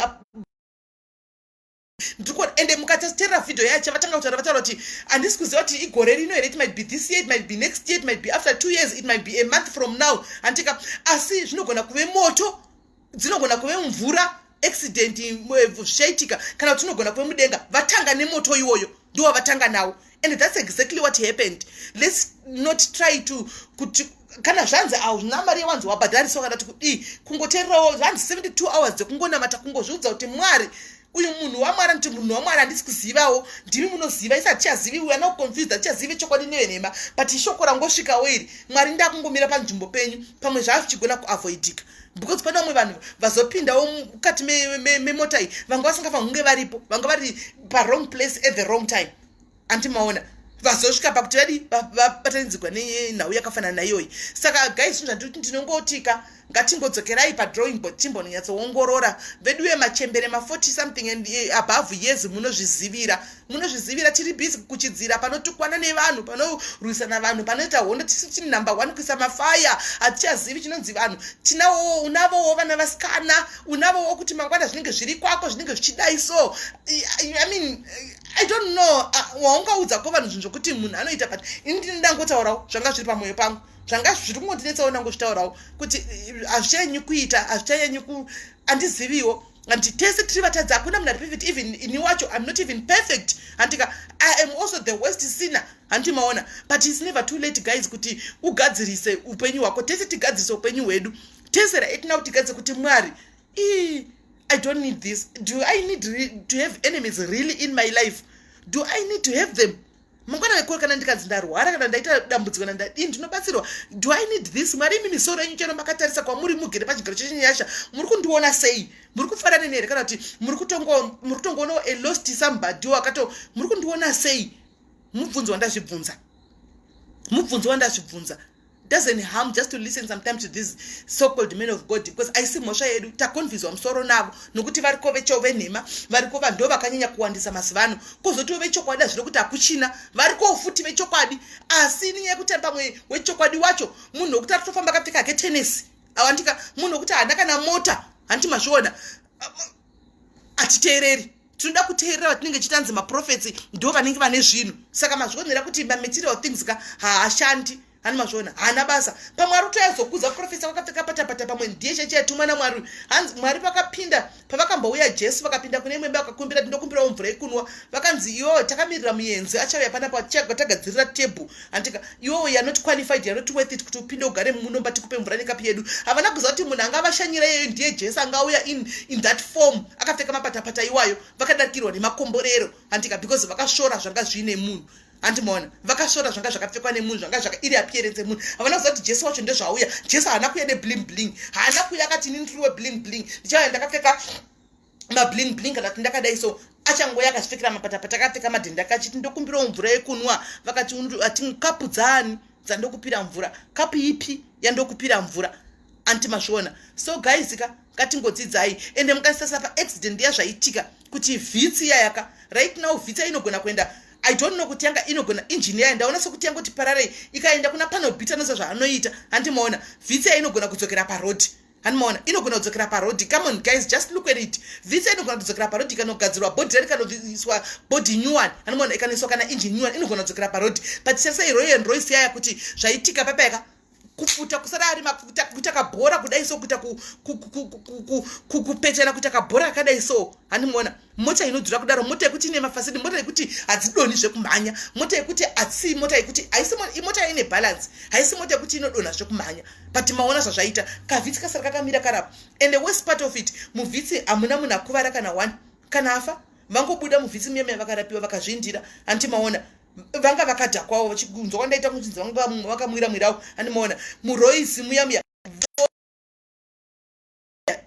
ende mukatera video yacho vatanga kutaura kuti handisi kuziva kuti igore rino here, it might be this year, it might be next year, it might be after 2 years, it might be a month from now. Antika asi zvinogona kuve moto, dzinogona kuve mvura, accident zvaitika, kana kuti zvinogona kuve mudenga. Vatanga nemoto iwoyo ndiwo vatanga nawo, and that's exactly what happened. Let's not try to kuti kana zvanzi hauna mari yawanzi wabhadhariswa kana kuti kungoteererawo zvanzi 72 hours dzekungonamata kungozviudza kuti Mwari uyu munhu waMwari, kuti munhu waMwari handisi kuzivawo, ndimi munoziva, isa hatichazivi, we are not confused, hatichazivi chokwadi nevenhema, but shoko rangosvikawo iri, Mwari ndakungomira panzvimbo penyu, pamwe zvavichigona kuavoidika. Because pana vamwe vanhu vazopindawo mukati memota iyi, vanga vasingafa hunge varipo, vanga vari pa-wrong place at the wrong time. Antimaona vazosvika pakuti vadi vabatanidzirwa nenhau yakafanana naiyoyi. Saka guys, zvanditi ndinongotika ngatingodzokerai padrawing board timbonyatsoongorora vedu vemachembere ma40 something and above years, munozvizivira tiri busy kuchidzira panotukwana nevanhu, panorwisana vanhu, panoita hondo, tiri number 1 kuisa mafaya, hatichazivi chinonzi vanhu. Unavowo vana vasikana, unavowo kuti mangwana zvinenge zviri kwako zvinenge zvichidai. So I mean I don't know, waungaudzako vanhu zvinhu zvokuti munhu anoita, but ini ndangotaurawo zvanga zviri pamwoyo pangu, zvanga zviri kungondinetsawo nangozvitaurawo kuti hazvichanyanyi kuita, hazvichanyanyi handiziviwo. And tese tiri vatadzi, hakuna munhu ari perfect, even ini wacho I'm not even perfect. Handika I am also the worst sinner, handimaona. But it's never too late guys kuti ugadzirise upenyu hwako. Tese tigadzirise upenyu hwedu, tese right now tigadze kuti Mwari, I don't need this. Do I need to have enemies really in my life? Do I need to have them? Mangwana wekuru kana ndikanzi ndarwara kana ndaita dambudziko kana ndadini ndinobatsirwa. Do I need this? Mwari imi misoro yenyu chero makatarisa kwamuri mugere pachigaro chechinyasha. Muri kundiona sei? Muri kufanana nere kana kuti muri kutongoona a lost somebody wakato muri kundiona sei? Mubvunzo wandazvibvunza. Doesn't harm just to listen sometimes to these so-called men of God, because I see mhosva yedu takonfizwa musoro navo nokuti variko vecho venhema, variko vanhu vakanyanya kuwandisa masivano, kozoti vechokwadi zvino kuti hakuchina, variko futi vechokwadi, asi ninyaya yekuti pamwe wechokwadi wacho munhu wekuti atofamba akapfeka ke tenesi awandika munhu wekuti haana kana mota handi mazviona atiteereri tinoda kuteerera vatinenge chitanzi maprofetsi ndo vanenge vane zvinhu saka mazvionera kuti material things ka haashandi hani mazviona haana basa pamwe ari kutoyazokuza profesa vakapfeka patapata pamwe ndiye cheche yatumwa namwari hanzi mwari vakapinda pavakambouya jesu vakapinda kune imwe imba vakakumbira tindokumbirawo mvura yekunwa vakanzi iwo takamirira muenzi achauya panapa tagadzirira tebhu andika iwo you're not qualified, you're not worth it kuti upinde ugare munomba tikupe mvura nekapi yedu. Havana kuziva kuti munhu angavashanyira iyoyo ndiye jesu angauya in that form akapfeka mapatapata iwayo vakadarikirwa nemakomborero andika because vakashora zvanga zvine munhu andimona vakashora zvanga zvakapfekwa nemunhu zvanga iri appearance yemunhu. Havana kuziva kuti jesu wacho ndezvauya. Jesu haana kuya nebling bling, haana kuya akati ndiriwe bling bling ndichauya ndakapfeka mabling bling kana kuti ndakadai so achangoya akazvipfekera mapatapata akapfeka madhende akachiti ndokumbirawo mvura yekunwa vakati ati kapu dzani dzandokupira mvura, kapu ipi yandokupira mvura antimazviona. So guys ngatingodzidzai ende mukasisa paaccident yazvaitika kuti vhitsi yayaka right now vhitsi inogona kuenda I don't know kuti yanga inogona engineer ndaona sokuti yanga kuti parare ikaenda kuna panobita noza zvaanoita andimaona vhitsi inogona kudzokera parodi andimaona inogona kudzokera parodi. Come on guys, just look at it. Vhitsi inogona kudzokera parodi ikanogadzirwa body rari kanoiswa body new one andimaona ikaniswa kana engine new one inogona kudzokera parodi. But sasa Rolls Royce yaya kuti zvaitika papayaka kufuta kusara ari mafuta kuita kabhora kudai so kuita kupetana kuita kabhora akadai so andimuona mota inodhura kudaro, mota yekuti ine mafasidi, mota yekuti hadzidoni zvekumhanya, mota yekuti hatsi mota yekuti haisi mota ine balance, haisi mota yekuti inodona zvekumhanya. But maona zvazvaita kavhitsi kasara kakamira karapa. And the worst part of it, muvhitsi hamuna munhu akuvara kana one kana afa, vangobuda muvhitsi muyamya vakarapiwa vakazvindira antimaona vanga vakadhakwawo vachigunzwa kwandaita muchinzi vanga vakamwira mwirawo andimaona muroisi muyamya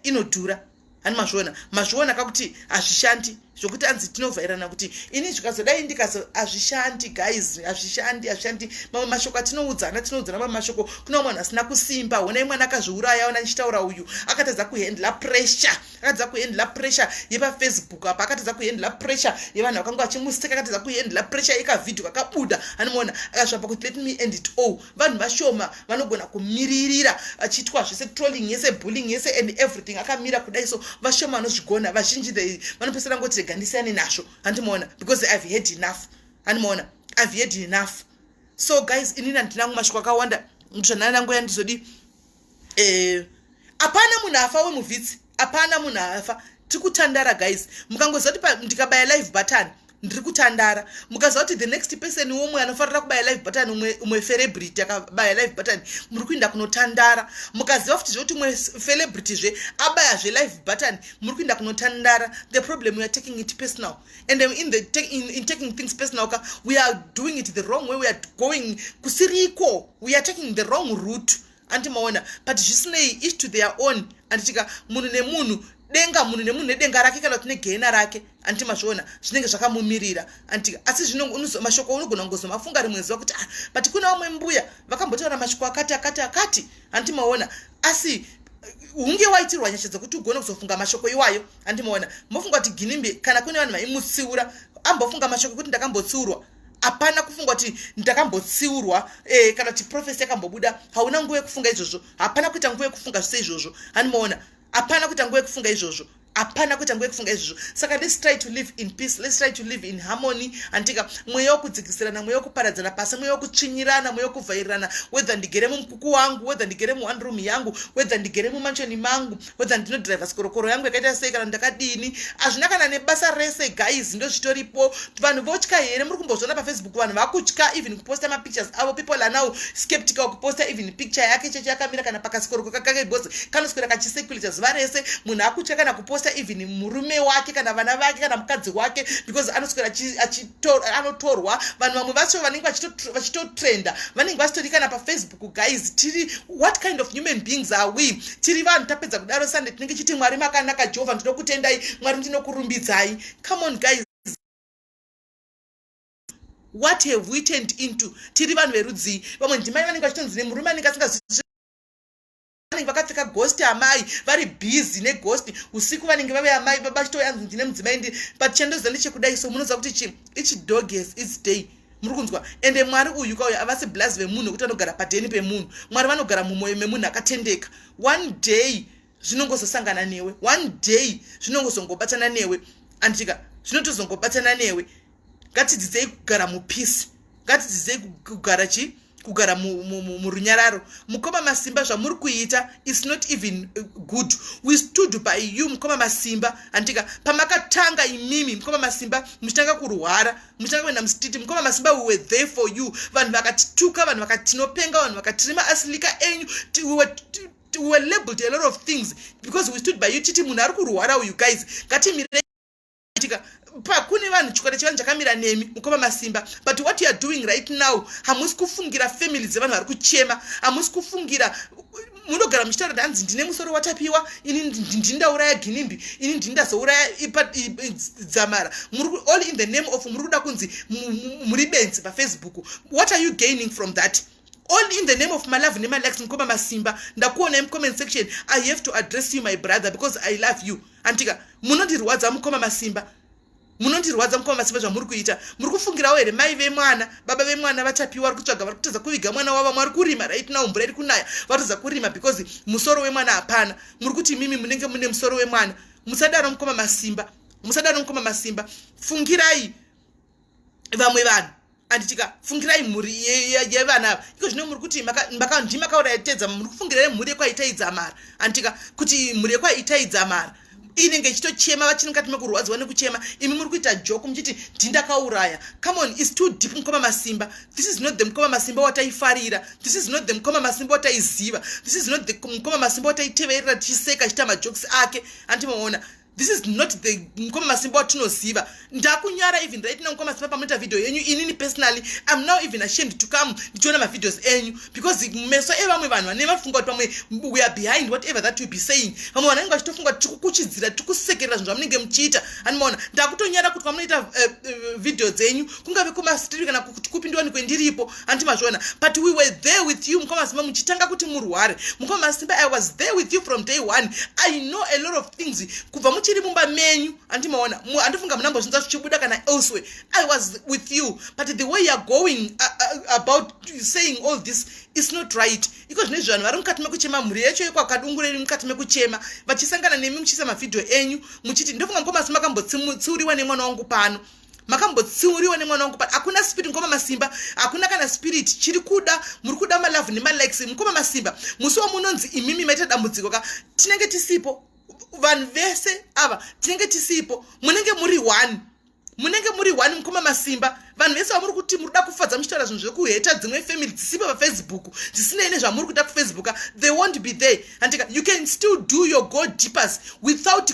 inodhura animazviona mazviona kakuti hazvishandi zvokuti anzi tinovhairana kuti ini zvikazodai ndikazo hazvishandi guys, hazvishandi. Mamwe mashoko atinoudzana mamwe mashoko kuna mwana asina kusimba. Honai mwana akazviuraya ona ndichitaura uyu akatadza kuhandla pressure yepafacebook apa, akatadza kuhandla pressure yevanhu vakanga vachimuseka, akatadza kuhandla pressure yekavhidhio kakabuda animona akasvapa kuti let me end it all. Vanhu vashoma vanogona kumiririra achiitwa zvese trolling yese bullying yese and everything akamira kudai so vashoma vanozvigona. Vazhinji vanopesera ngoti gandisiyane nazvo andimaona because I've had enough andimaona I've had enough. So guys inini handinangu mashoko akawanda ndizvanana nangu yandizodi apana munhu afa wemuvhitsi, apana munhu afa, tikutandara guys. Mukangoziva kuti ndikabaya live button ndiri kutandara, mukaziva kuti the next person womwe anofanira kubaya live button umwe celebrity akabaya live button muri kuenda kunotandara. Mukaziva futi zvekuti umwe celebrity zve abaya zve live button muri kuenda kunotandara. The problem we are taking it personal, and in taking things personal we are doing it the wrong way. We are going kusiriko, we are taking the wrong route antimaona. But zvisinei each to their own anditika munhu nemunhu denga munhu nemunhu nedenga rake kana kuti negena rake antimazviona zvinenge zvakamumirira antika. Asi zvino mashoko unogona kungozomafunga rimwe zuva kuti but kuna vamwe mbuya vakambotaura mashoko akati antimaona. Asi hunge waitirwa nyasha dzokuti ugone kuzofunga mashoko iwayo antimaona. Mofunga kuti ginimbi kana kune vanhu vaimutsiura ambofunga mashoko kuti ndakambotsiurwa. Hapana kufunga kuti ndakambotsiurwa kana kuti prophecy yakambobuda. Hauna nguva yekufunga izvozvo, hapana kuita nguva yekufunga zvise izvozvo andimaona, hapana kuita nguva yekufunga izvozvo, hapana kuita nguva yekufunga izvozvo. Saka let's try to live in peace, let's try to live in harmony antika. Mweya wekudzikisirana, mweya wekuparadzana pasi, mweya wekutsvinyirana, mweya wekuvhairirana, whether ndigere mumukuku wangu, whether ndigere muone room yangu, whether ndigere mumanshoni mangu, whether ndinodhiraivha sikorokoro yangu yakaita sei kana ndakadini, hazvina kana nebasa rese guys. Ndozvitoripo. Vanhu votya here? Muri kumbozviona pafacebook vanhu vakutya even kuposta mapictures avo. People are now skeptical kuposta even picture yake cheche yakamira kana pakasikoroko kakake because kanoswera kachisekulita zuva rese. Munhu akutya kana kuposta even murume wake kana vana vake kana mukadzi wake because anoswera anotorwa. Vanhu vamwe vacho vanenge vachitotrenda vanenge vachitori kana pafacebook guys. Tiri what kind of human beings are we? Tiri vanhu tapedza kudaro Sunday tinenge chiti Mwari makanaka, Jehovah ndinokutendai, Mwari ndinokurumbidzai. Come on guys, what have we turned into? Tiri vanhu verudzi. Vamwe ndimai vanenge vachitonzi nemurume anenge asingazivi vakapfeka ghost amai vari busy neghost usiku vanenge vave amai baba chitoyanzi ndine mudzimai ndi but chendoza ndechekudai so munoziva kuti each dog has its day. muri kunzwa. Ende Mwari uyu kauya avasi bless vemunhu kuti anogara padeni pemunhu. Mwari vanogara mumwoyo memunhu akatendeka. One day zvinongozosangana newe. One day zvinongozongobatana newe. Andika zvinotozongobatana newe. Ngatidzidzei kugara mupeace. Ngatidzidzei kugara murunyararo. Mukoma Masimba zvamuri kuita is not even good. We stood by you Mukoma Masimba. Andika pamakatanga imimi Mukoma Masimba muchitanga kurwara, muchitanga kuenda mustiti Mukoma Masimba, we were there for you. Vanhu vakatituka, vanhu vakatinopenga, vanhu vakatirima asilika enyu. We were labeled a lot of things because we stood by you. Titi munhu ari kurwara you guys. Ngatimire pakune vanhu chikwata chevanhu chakamira nemi Mukoma Masimba. But what you are doing right now, hamusi kufungira families dzevanhu vari kuchema, hamusi kufungira munogara muchitaura hanzi ndine musoro watapiwa, ini ndindauraya Ginimbi, ini ndindazouraya Dzamara. All in the name of muri kuda kunzi muri benzi paFacebook. What are you gaining from that? All in the name of my love nema likes Mukoma Masimba. Ndakuona in comment section. I have to address you my brother because I love you. Antika munondirwadza Mukoma Masimba. Munondirwadza Mukoma Masimba zvamuri kuita. Muri kufungirawo here mai vemwana, baba vemwana vatapiwa, vari kutsvaga, vari kutadza kuviga mwana wavo, mwari kurima right now, mvura iri kunaya, vatadza kurima because musoro wemwana hapana. Muri kuti mimi munenge mune musoro wemwana. Musadaro Mukoma Masimba. Musadaro Mukoma Masimba. Fungirai vamwe vanhu. Anditika fungirai mhuri yevana ava. Iko zvino muri kuti ndimakauraya Tedza, muri kufungirai mhuri yekwaita Dzamara. Anditika kuti mhuri yekwaita Dzamara inenge ichitochema vachiri mukati mekurwadziwa nekuchema. Imi muri kuita joke muchiti ndindakauraya. Come on, it's too deep Mukoma Masimba. This is not the Mukoma Masimba wataifarira. This is not the Mukoma Masimba wataiziva. This is not the Mukoma Masimba wataiteverera tichiseka chita majokes ake. Antimaona. This is not the Mukoma Masimba watinoziva. Ndakunyara even right now Mukoma Masimba pamuita video yenyu inini personally I'm now even ashamed to come ndichiona ma videos enyu because meso evamwe vanhu vane vafunga kuti pamwe we are behind whatever that you be saying. Vamwe vanenge vachitofunga tikukuchidzira tikusekerera zvinhu zvamunenge muchiita. Andimoona ndakutonyara kuti pamunoita video dzenyu kungave kumastreet kana kuti kupindiwani kwendiripo andimazviona. But we were there with you Mukoma Masimba muchitanga kuti murware. Mukoma Masimba I was there with you from day one. I know a lot of things kubva chiri mumba menyu andimaona andifunga munambo zvinza zvichibuda kana elsewhere. I was with you, but the way you are going about saying all this is not right. Iko zvine zvanhu vari mukati mekuchema mhuri yacho yekwakadungura iri mukati mekuchema vachisangana nemi muchiisa mavideo enyu muchiti ndofunga Mukoma Masimba makambotsiuriwa nemwana wangu pano, makambotsiuriwa nemwana wangu pano. Hakuna spirit Mukoma Masimba, hakuna kana spirit chiri kuda, muri kuda malove nemalikes Mukoma Masimba. Musi wamunonzi imimi maita dambudziko ka tinenge tisipo, vanhu vese ava tinenge tisipo, munenge muri one. Munenge muri one Mukoma Masimba. Vanhu vese vamuri kuti muri kuda kufadza muchitaura zvinhu zvekuheta dzimwe family dzisipo paFacebook dzisinei nezvamuri kuda kuFacebook, they won't be there. Andika you can still do your god deepers without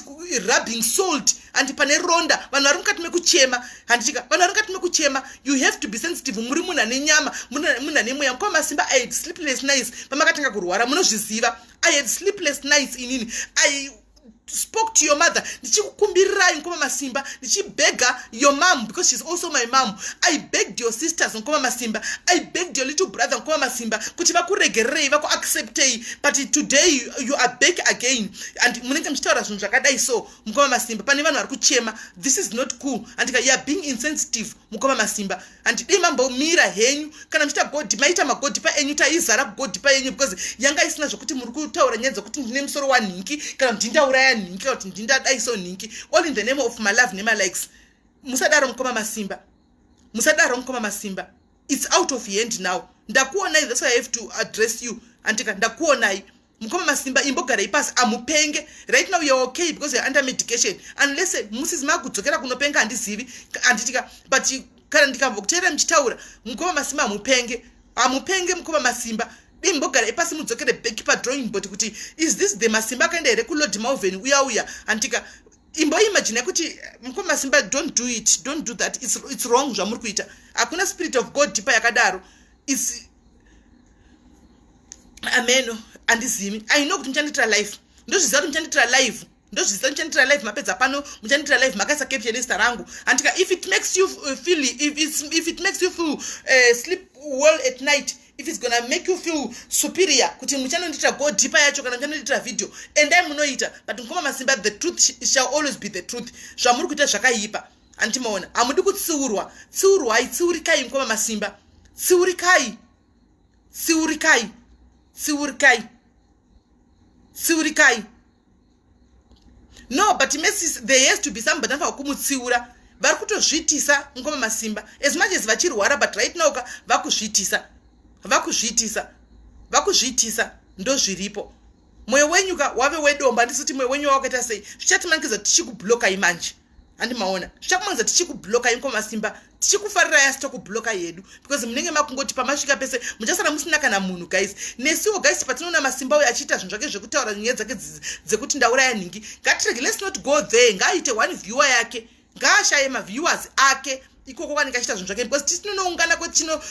rubbing salt and pane ronda. Vanhu vari mukati mekuchema. Andika vanhu vari mukati mekuchema, you have to be sensitive. Muri munhu ane nyama, munhu ane mweya. Mukoma Masimba I had sleepless nights pamakatanga kurwara, munozviziva. I had sleepless nights inini. I spoke to your mother ndichikukumbirirai Mukoma Masimba, ndichibega your mom because she's also my mom. I begged your sisters Mukoma Masimba, I begged your little brother Mukoma Masimba kuti vakuregerei vakuacceptei, but today you are back again and munenge muchitaura zvinhu zvakadai so Mukoma Masimba. Pane vanhu vari kuchema. This is not cool. Andika you are being insensitive Mukoma Masimba. And dei mambomira henyu kana muchita god maita magodipa enyu taizara kugodipa enyu because yanga isina zvokuti muri kutaura nyaya dzokuti ndine musoro wanhingi kana ndindauraya nhingi kana kuti ndindadai so nhingi. All in the name of my love nema likes. Musadaro Mukoma Masimba. Musadaro Mukoma Masimba. It's out of hand now. Ndakuonai, that's why I have to address you. Antika ndakuonai Mukoma Masimba imbogara ipasi amupenge. Right now you're okay because you're under medication. Unless musisi makudzokera kunopenga handizivi anditika but kana ndikambokutera muchitaura Mukoma Masimba amupenge. Amupenge Mukoma Masimba. Imbogara ipasi mudzokere back pa drawing board kuti is this the Masimba kaenda here kulodi Malvern uya antika imbo imagine kuti Mukoma Masimba don't do it, don't do that, it's wrong zvamuri kuita. Hakuna spirit of god tipa yakadaro. Is ameno andizimi. I know kuti muchanditira live, ndozviziva kuti muchanditira live, ndozviziva kuti muchanditira live mapedza pano muchanditira live makaisa caption Insta rangu antika if it makes you feel if it makes you feel sleep well at night, if it's gonna make you feel superior kuti muchanonditira god deeper yacho kana muchanonditira video endai munoita. But Mukoma Masimba the truth shall always be the truth. Zvamuri kuita zvakaipa antimaona hamudi kutsiurwa tsiurwai tsiurikai mukoma masimba tsiurikai tsiurikai tsiurikai tsiurikai no but there has to be somebody anofanira kumutsiura vari kutozviitisa mukoma masimba as much as vachirwara but right now vakuzviitisa ndo zviripo mwoyo wenyu wave wedomba ndisiti mwoyo wenyu wakaita sei zvichatimanikidza tichikublokai manje handimaona zvichakumanikidza tichikublokai mukoma masimba tichikufarirai asi tokubloka yedu because munenge makungoti pamasvika pese muchasara musina kana munhu guys nesiwo guys patinoona masimba uyo achiita zvinhu zvake zvekutaura nyaya dzake dzekuti ndauraya nhingi ngatirege let's not go there ngaaite one viewer yake ngaashaye maviewers ake ikoko kanenge achiita zvinhu zvake because tinonoungana kwetino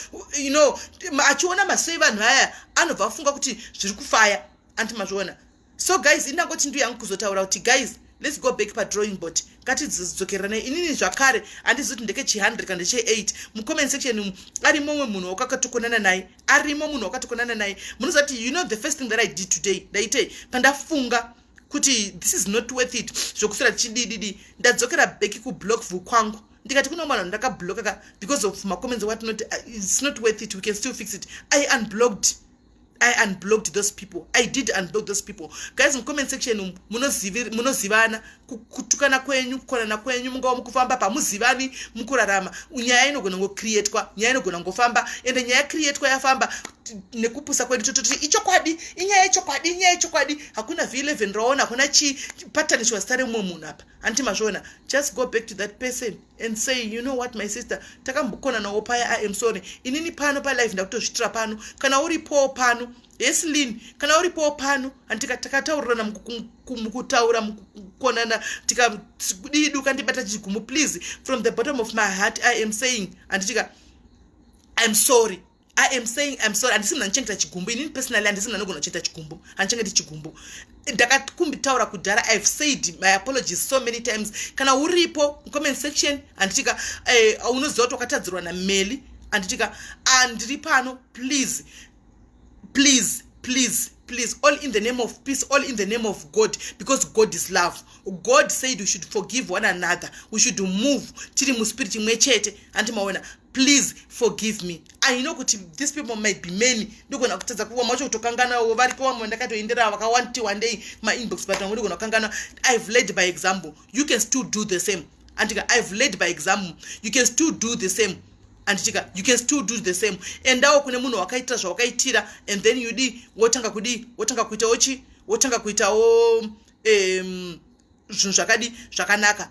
achiona masei vanhu aya anobva afunga kuti zviri kufaya antimazviona so guys indangoti ndiyo yangu kuzotaura kuti guys let's go back padrawing board ngatidzokeranej inini zvakare handizi kuti ndeke chi100 kana che8 mucomment section arimo mumwe munhu wakatokonana naye munoziva kuti the first thing that I did today ndaitei pandafunga kuti this is not worth it zvokusara tichidididi ndadzokera back kublock view kwangu ndikati kuna mwana ndakabloka because of macomments what not it's not worth it we can still fix it I unblocked those people. I did unblock those people. Guys, in comment section, munozivana, kutukana kwenyu, kukonana kwenyu, mungawa mukufamba pa, muzivani, mukurarama. Nyaya inogona ngo-create kwa, nyaya inogona ngo-famba, ende nyaya create kwa ya famba, nekupusa kwenyu, ichokwadi, inyaya ichokwadi, hakuna vile venraona, hakuna pattern shwastare munu hapa. Anti mashona, just go back to that person and say, you know what, my sister, takambukona na opaya, I am sorry. Inini pano pa life, ndakuto shitra pano, kana uri po pano, yes Lynn, kana uri po pano, antika takataurana mukutaura mukonana, tika didu kandibata chigumu, please, from the bottom of my heart, I am saying, antika, I'm sorry. I am saying I'm sorry. Andisina nanchengeta chigumbu. Inini personally andisina nogona chengeta chigumbu. Anchengeta chigumbu. Ndakakumbitaura kudhara. I've said my apologies so many times. Kana uripo comment section anditika unoziva kuti wakatadzirwa nameli anditika andiri pano please all in the name of peace, all in the name of God, because God is love. God said we should forgive one another, we should move tiri muspiriti mwechete antimaona. Please forgive me. I know kuti these people might be many. Ndogona kutadza kuwa macho kutokangana vari kwa mwe ndakatoendera vakawanti one day my inbox but ndogona kukangana. I've led by example. You can still do the same. Andika I've led by example. You can still do the same. Andika you can still do the same. Endawo kune munhu wakaita zvawakaitira and then you di wotanga kuita ochi wotanga kuitawo zvinhu zvakadi zvakanaka.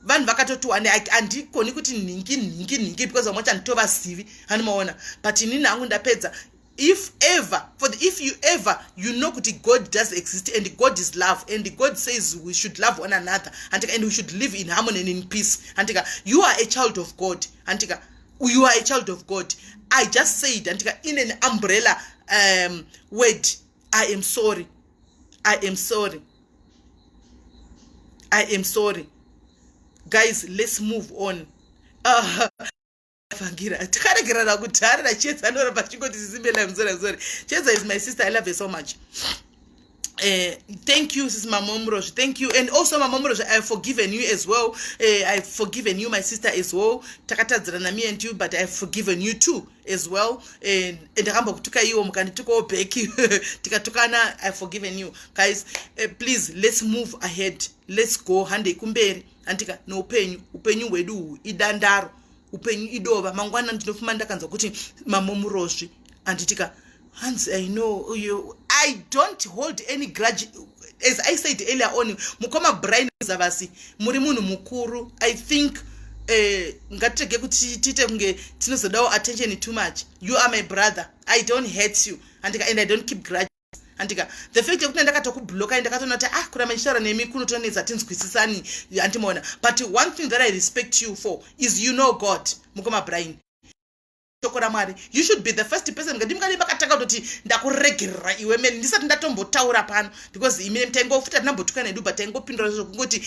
Vanhu vakatoti andikoni kuti ningi because vamwe chanditova sivi hanimaona but inini hangu ndapedza if you ever know kuti God does exist and God is love and God says we should love one another and we should live in harmony and in peace and you are a child of God and you are a child of God. I just said and in an umbrella word, I am sorry. Guys, let's move on. Cheza is my sister. I love her so much. Thank you, Sis Mamomrosh. Thank you. And also, Mamomrosh, I have forgiven you as well. I've forgiven you, my sister, as well. Takata Zranami and you, but I've forgiven you too, as well. And I've forgiven you. Guys, please, let's move ahead. Let's go. Hande kumberi. Antika, no upenyu wedu, idandaro, upenyu idova, mangwana ndinofuma ndakanza kuti Mamomrosh. Antika, Hans, I know you. I don't hold any grudge. As I said earlier on, mukoma brain zavasi, muri munhu mukuru. I think ngatege kuti tite kunge tinozodawo attention too much. You are my brother. I don't hate you. And I don't keep grudges. Antika, the fact that ndakatokubloka ndakatona kuti kuramba nchitara nemi kunotonetsa tinzwisisani antimona. But one thing that I respect you for is you know God. Mukoma brain. You should be the first person ngati bakataka kuti ndakuregerera iwe meni ndisati ndatombotaura pano because imene mtaingofuta tinambotukana edu but taingopindura zvokungoti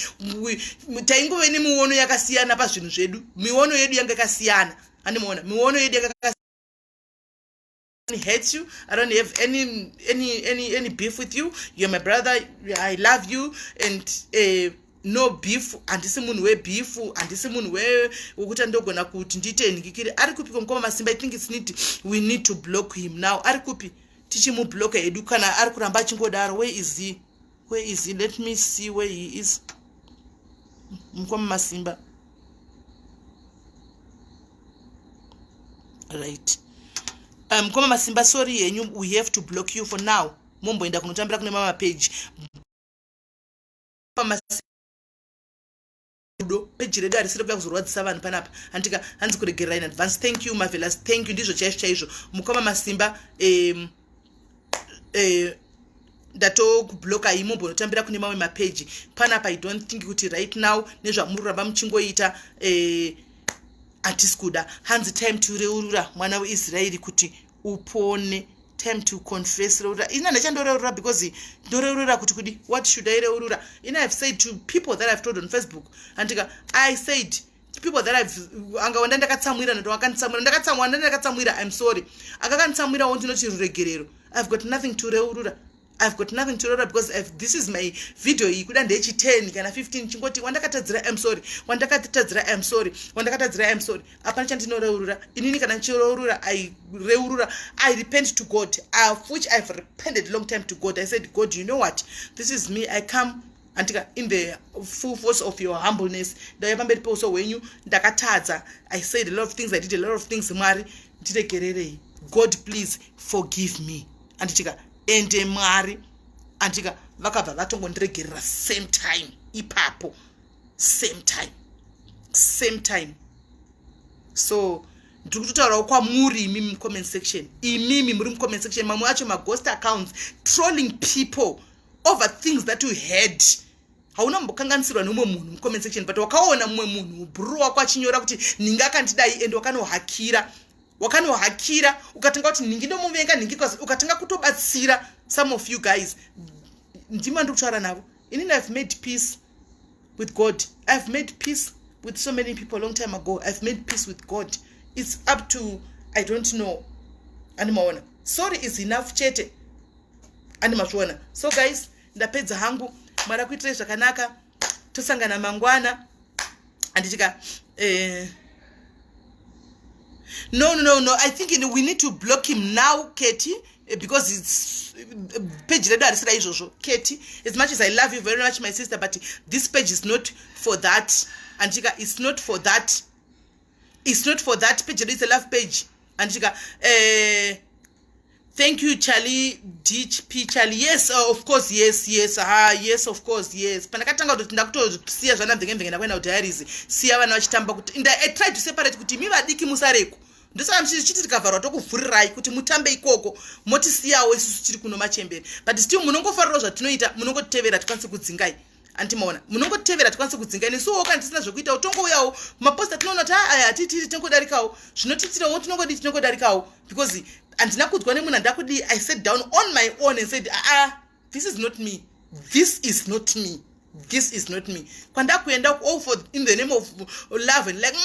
taingove nemuono yakasiyana pazvinhu zvedu. Miono yedu yanga yakasiyana. Andimuona miono yedu yanga I hate you. I don't have any beef with you. You're my brother. I love you and no beef, handisi munhu webeef, handisi munhu wekuti ndogona kuti ndiite nhikikiri. Ari kupi Mukoma Masimba? I think we need to block him now. Ari kupi? Tichimublock hedu kana ari kuramba achingodaro. Where is he? Let me see where he is. Mukoma Masimba. Right. Mukoma Masimba, sorry yenyu, we have to block you for now. Momboenda kunotambira kune mama page. Page redu harisiri kuda kuzorwadzisa vanhu panapa. Handika hanzi kuregerera in advance. Thank you marvelous. Thank you. Ndizvo chaizvo. Mukoma Masimba ndatokubloka imo mbonotambira kune mamwe mapage panapa. I don't think kuti right now nezvamuramba muchingoita hatisi kuda. Hanzi time to reurura mwana weIsraeri kuti upone. Time to confess reurura. Ina ndachandoreurura because ndoreurura kuti kudi. What should I reurura? Ina I've said to people that I've told on Facebook. Andika I said to people that angawanda ndakatsamwira ndo akantsamwira ndakatsamwira I'm sorry. Akakantsamwira wonti noti ruregerero. I've got nothing to reurura. Because if this is my video ikuda ndechi 10 kana 15 chingoti wandakatadzira I'm sorry. Wandakatadzira I'm sorry. Apana chandinoreurura. Inini kana chireurura I repent to God. Of which I've repented long time to God. I said, God, you know what? This is me. I come antika in the full force of your humbleness. Ndayapamberi also when you ndakatadza. I said a lot of things. I did a lot of things. Mwari ndiregererei. God, please forgive me. Andichika ende Mwari antika vakabva vatongondiregerera same time ipapo same time. So ndiri kutaurawo kwamuri imimi mucomment section. Imimi muri mucomment section mamwe acho maghost accounts trolling people over things that you heard. Hauna mbokanganisirwa nomwe munhu mucomment section, but wakaona mumwe munhu bro wako achinyora kuti ninga akandidai ende wakanohakira ukatenga kuti ningi ndomuvenga ningi ukatenga kutobatsira some of you guys. Ndima ndikutaura navo. Inini I've made peace with God. I've made peace with so many people long time ago. I've made peace with God. It's up to, I don't know. Animaona. Sorry is enough chete. Animaona. So guys, ndapedza hangu. Mara kuitire zvakanaka. Tosangana mangwana. Andichika No. I think we need to block him now, Katie, because it's page redu harisira izvozvo. Katie, as much as I love you very much, my sister, but this page is not for that. Anjika, it's not for that. Page redu is a love page. Anjika, thank you, Charlie. DP Charlie. Yes, of course, yes. Yes, of course, yes. Panakatanga kuti ndakutosiya zvana mvenge kwenda diaries. Siya vana vachitamba kuti I tried to separate kuti mi vadiki musareko. Ndosaka mchiti tikavharwa tokuvhurirai kuti mutambe ikoko motisiyawo isusu tiri kuno machemberi. But still munongofarira zvatinoita, munongotevera tikwanise kudzingai. Antimaona munongotevera tikwanise kudzingai. Nesuwo kana tisina zvokuita utongouyawo maposta tinoona kuti aya atitiri tingodarikawo zvinotitirawo tinongodarikawo because andina kudzwa nemunhu ndakudi. I sat down on my own and said this is not me. Kwandakuenda all for in the name of love and like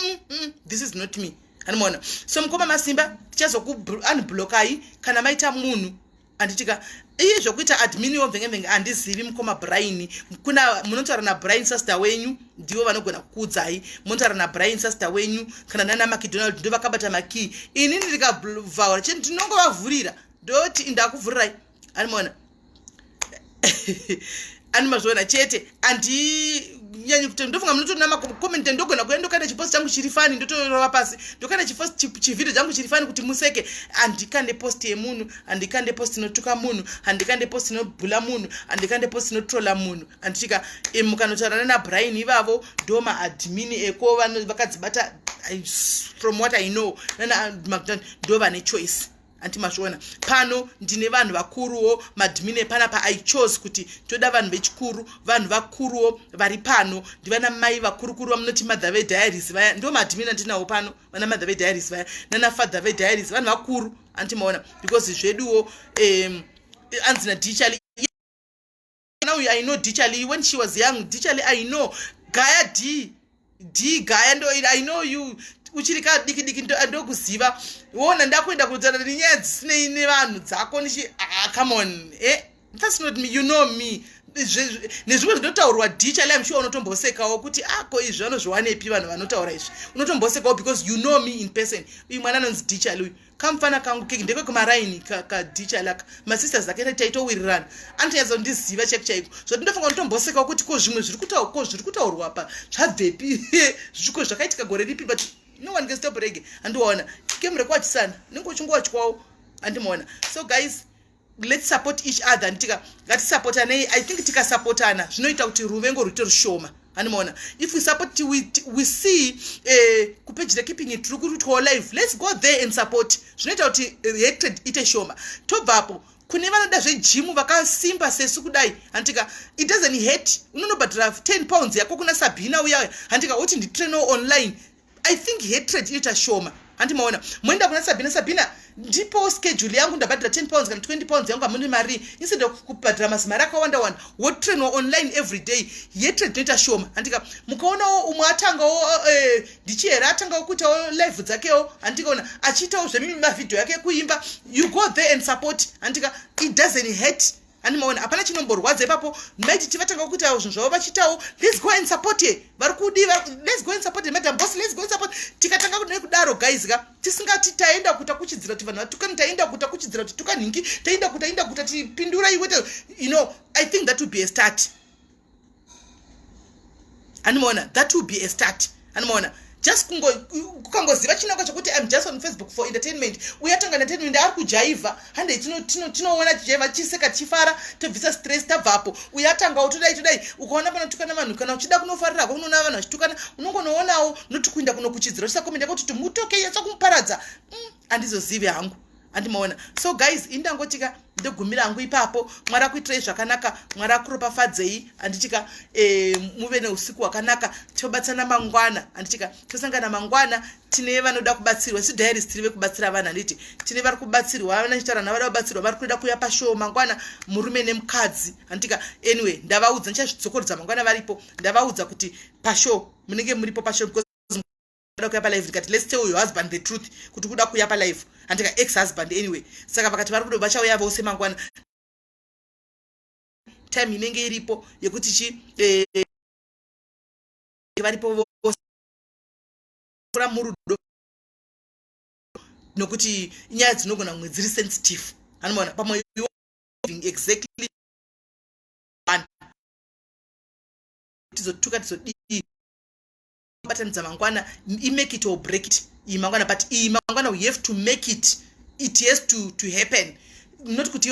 this is not me. Animona. So Mukoma Masimba tichazoku unblockai kana maita munhu anditika iye zvokuita admin womvenge andizivi Mukoma Brian. Kuna munotaura na Brian sister wenyu ndivo vanogona kukudzai. Munotaura na Brian sister wenyu kana nana McDonald ndo vakabata maki. Inini ndikavhara cheni ndinongovavhurira ndoti ndakuvhurirai. Animona. Animazvona chete nyanyi kuti ndofunga munotoona makomment ndogona kuenda kana chipost changu chiri fani ndotorova pasi ndokana chivideo changu chiri fani kuti museke andikande post yemunhu andikande post inotuka munhu andikande post inobhula munhu andikande post inotrolla munhu andichika mukanotaurana na Brian ivavo ndo maadmin eko vakadzibata from what I know nana McDonald ndo vane choice. Antimazvona pano ndine vanhu vakuruwo madmine panapa I chose kuti toda vanhu vechikuru vanhu vakuruwo vari pano ndivana mai vakurukuru vamunoti Mother Way Diaries vaya ndo madmine ndinawo pano vana Mother Way Diaries vaya nana Father Way Diaries vanhu vakuru. Antimaona because zveduwo anzina Dichali. Now I know Dichali when she was young. Dichali I know Gaya D Gaya ndo I know you uchirika diki ndokuziva wona ndakuenda kudzana nenyaya dzisine vanhu dzako nichi come on that's not me. You know me. nezvimwe zvinotaurwa dhicha I'm sure unotombosekawo kuti ako izvi vanozviwanepi vanhu vanotaura izvi unotombosekawo because you know me in person. Uyu mwana anonzi dhicha luyu kamfana kangu keke ndeko kumaraini kadhicha laka masisters akaita taitowirirana anotonyatsandiziva chaiko chaiko zvoti ndofunga unotombosekawo kuti ko zvimwe zviri kutaurwa pa zvabvepi zviko zvakaitika gore ripi but no one can stop rege andiwaona kemre kwachisana ningochingowachikwawo andimaona. So guys, let's support each other. Ngatisupportanei. I think tikasupportana zvinoita kuti ruvengo ruite rushoma andimaona. If we support we see kupage keeping it rukuru live, let's go there and support. Zvinoita kuti hatred ite shoma. Tobvapo kune vanoda zvejimu vakasimba sesu kudai antika it doesn't hate unonobhadhira 10 pounds yako kuna Sabina uya antika uti nditrain online. I think hatred ita shoma andimaona. Mwenda kuna Sabina ndipo schedule yangu ndabhadhira 10 pounds kana 20 pounds yangu amuni mari instead of kubhadhira mazimari akawanda what train online every day hatred ita shoma antika mukaonawo umwe atangawo ndichihera atangawo kuitawo live dzakewo andikaona achiitawo zvemavidhio yake kuimba. You go there and support antika it doesn't hurt animaona hapana chinomborwadza ipapo maiti tivatanga kuitawo zvinhu zvavo vachitawo. Let's go and support ye vari kudiva. Let's go and support ye madam boss. Let's go and support tikatanga kudaro guys ka tisingati taenda kuta kuchidzira kuti vanhu vatukani taenda kuta kuchidzira kuti tukanhingi taenda kuta tipindura iwe you know. I think that would be a start animaona. That would be a start animaona. Just kukangoziva chinangwa chokuti I'm just on Facebook for entertainment. Uyatanga entertainment ari kujaiva hande tinoona chijaiva chiseka chifara tobvisa stress tabvapo. Uyatanga utodai ukaona panotukana vanhu kana uchida kunofarira kunoona vanhu vachitukana unongonoonawo noti kuenda kunokuchidzira chisakomenda kuti mutoke yatsa kumuparadza andizozivi hangu andimaona. So guys indangotika ndogumira hangu ipapo. Mwari akuitirai zvakanaka, mwari akuropafadzei anditika muve neusiku hwakanaka. Tobatsana mangwana anditika tosangana mangwana. Tine vanoda kubatsirwa sidiaries tiri vekubatsira vanhu anditi tine vari kubatsirwa vana chitaura navada kubatsirwa vari kuda kuuya pashow mangwana murume nemukadzi anditika. Anyway ndavaudza ndichazvidzokorodza mangwana varipo ndavaudza kuti pashow munenge muripo pashow because kuya palive ndikati let's tell your husband the truth kuti kuda kuya palive andika ex husband anyway. Saka vakati vari kudo vachauya vose mangwana time inenge iripo yekuti chi varipo vose murudo nokuti nyaya dzinogona kumwe dziri sensitive anomaona pamwe exactly one tizotuka tizodii batanidza mangwana make it or break it mangwana but mangwana we have to make it has to happen not kuti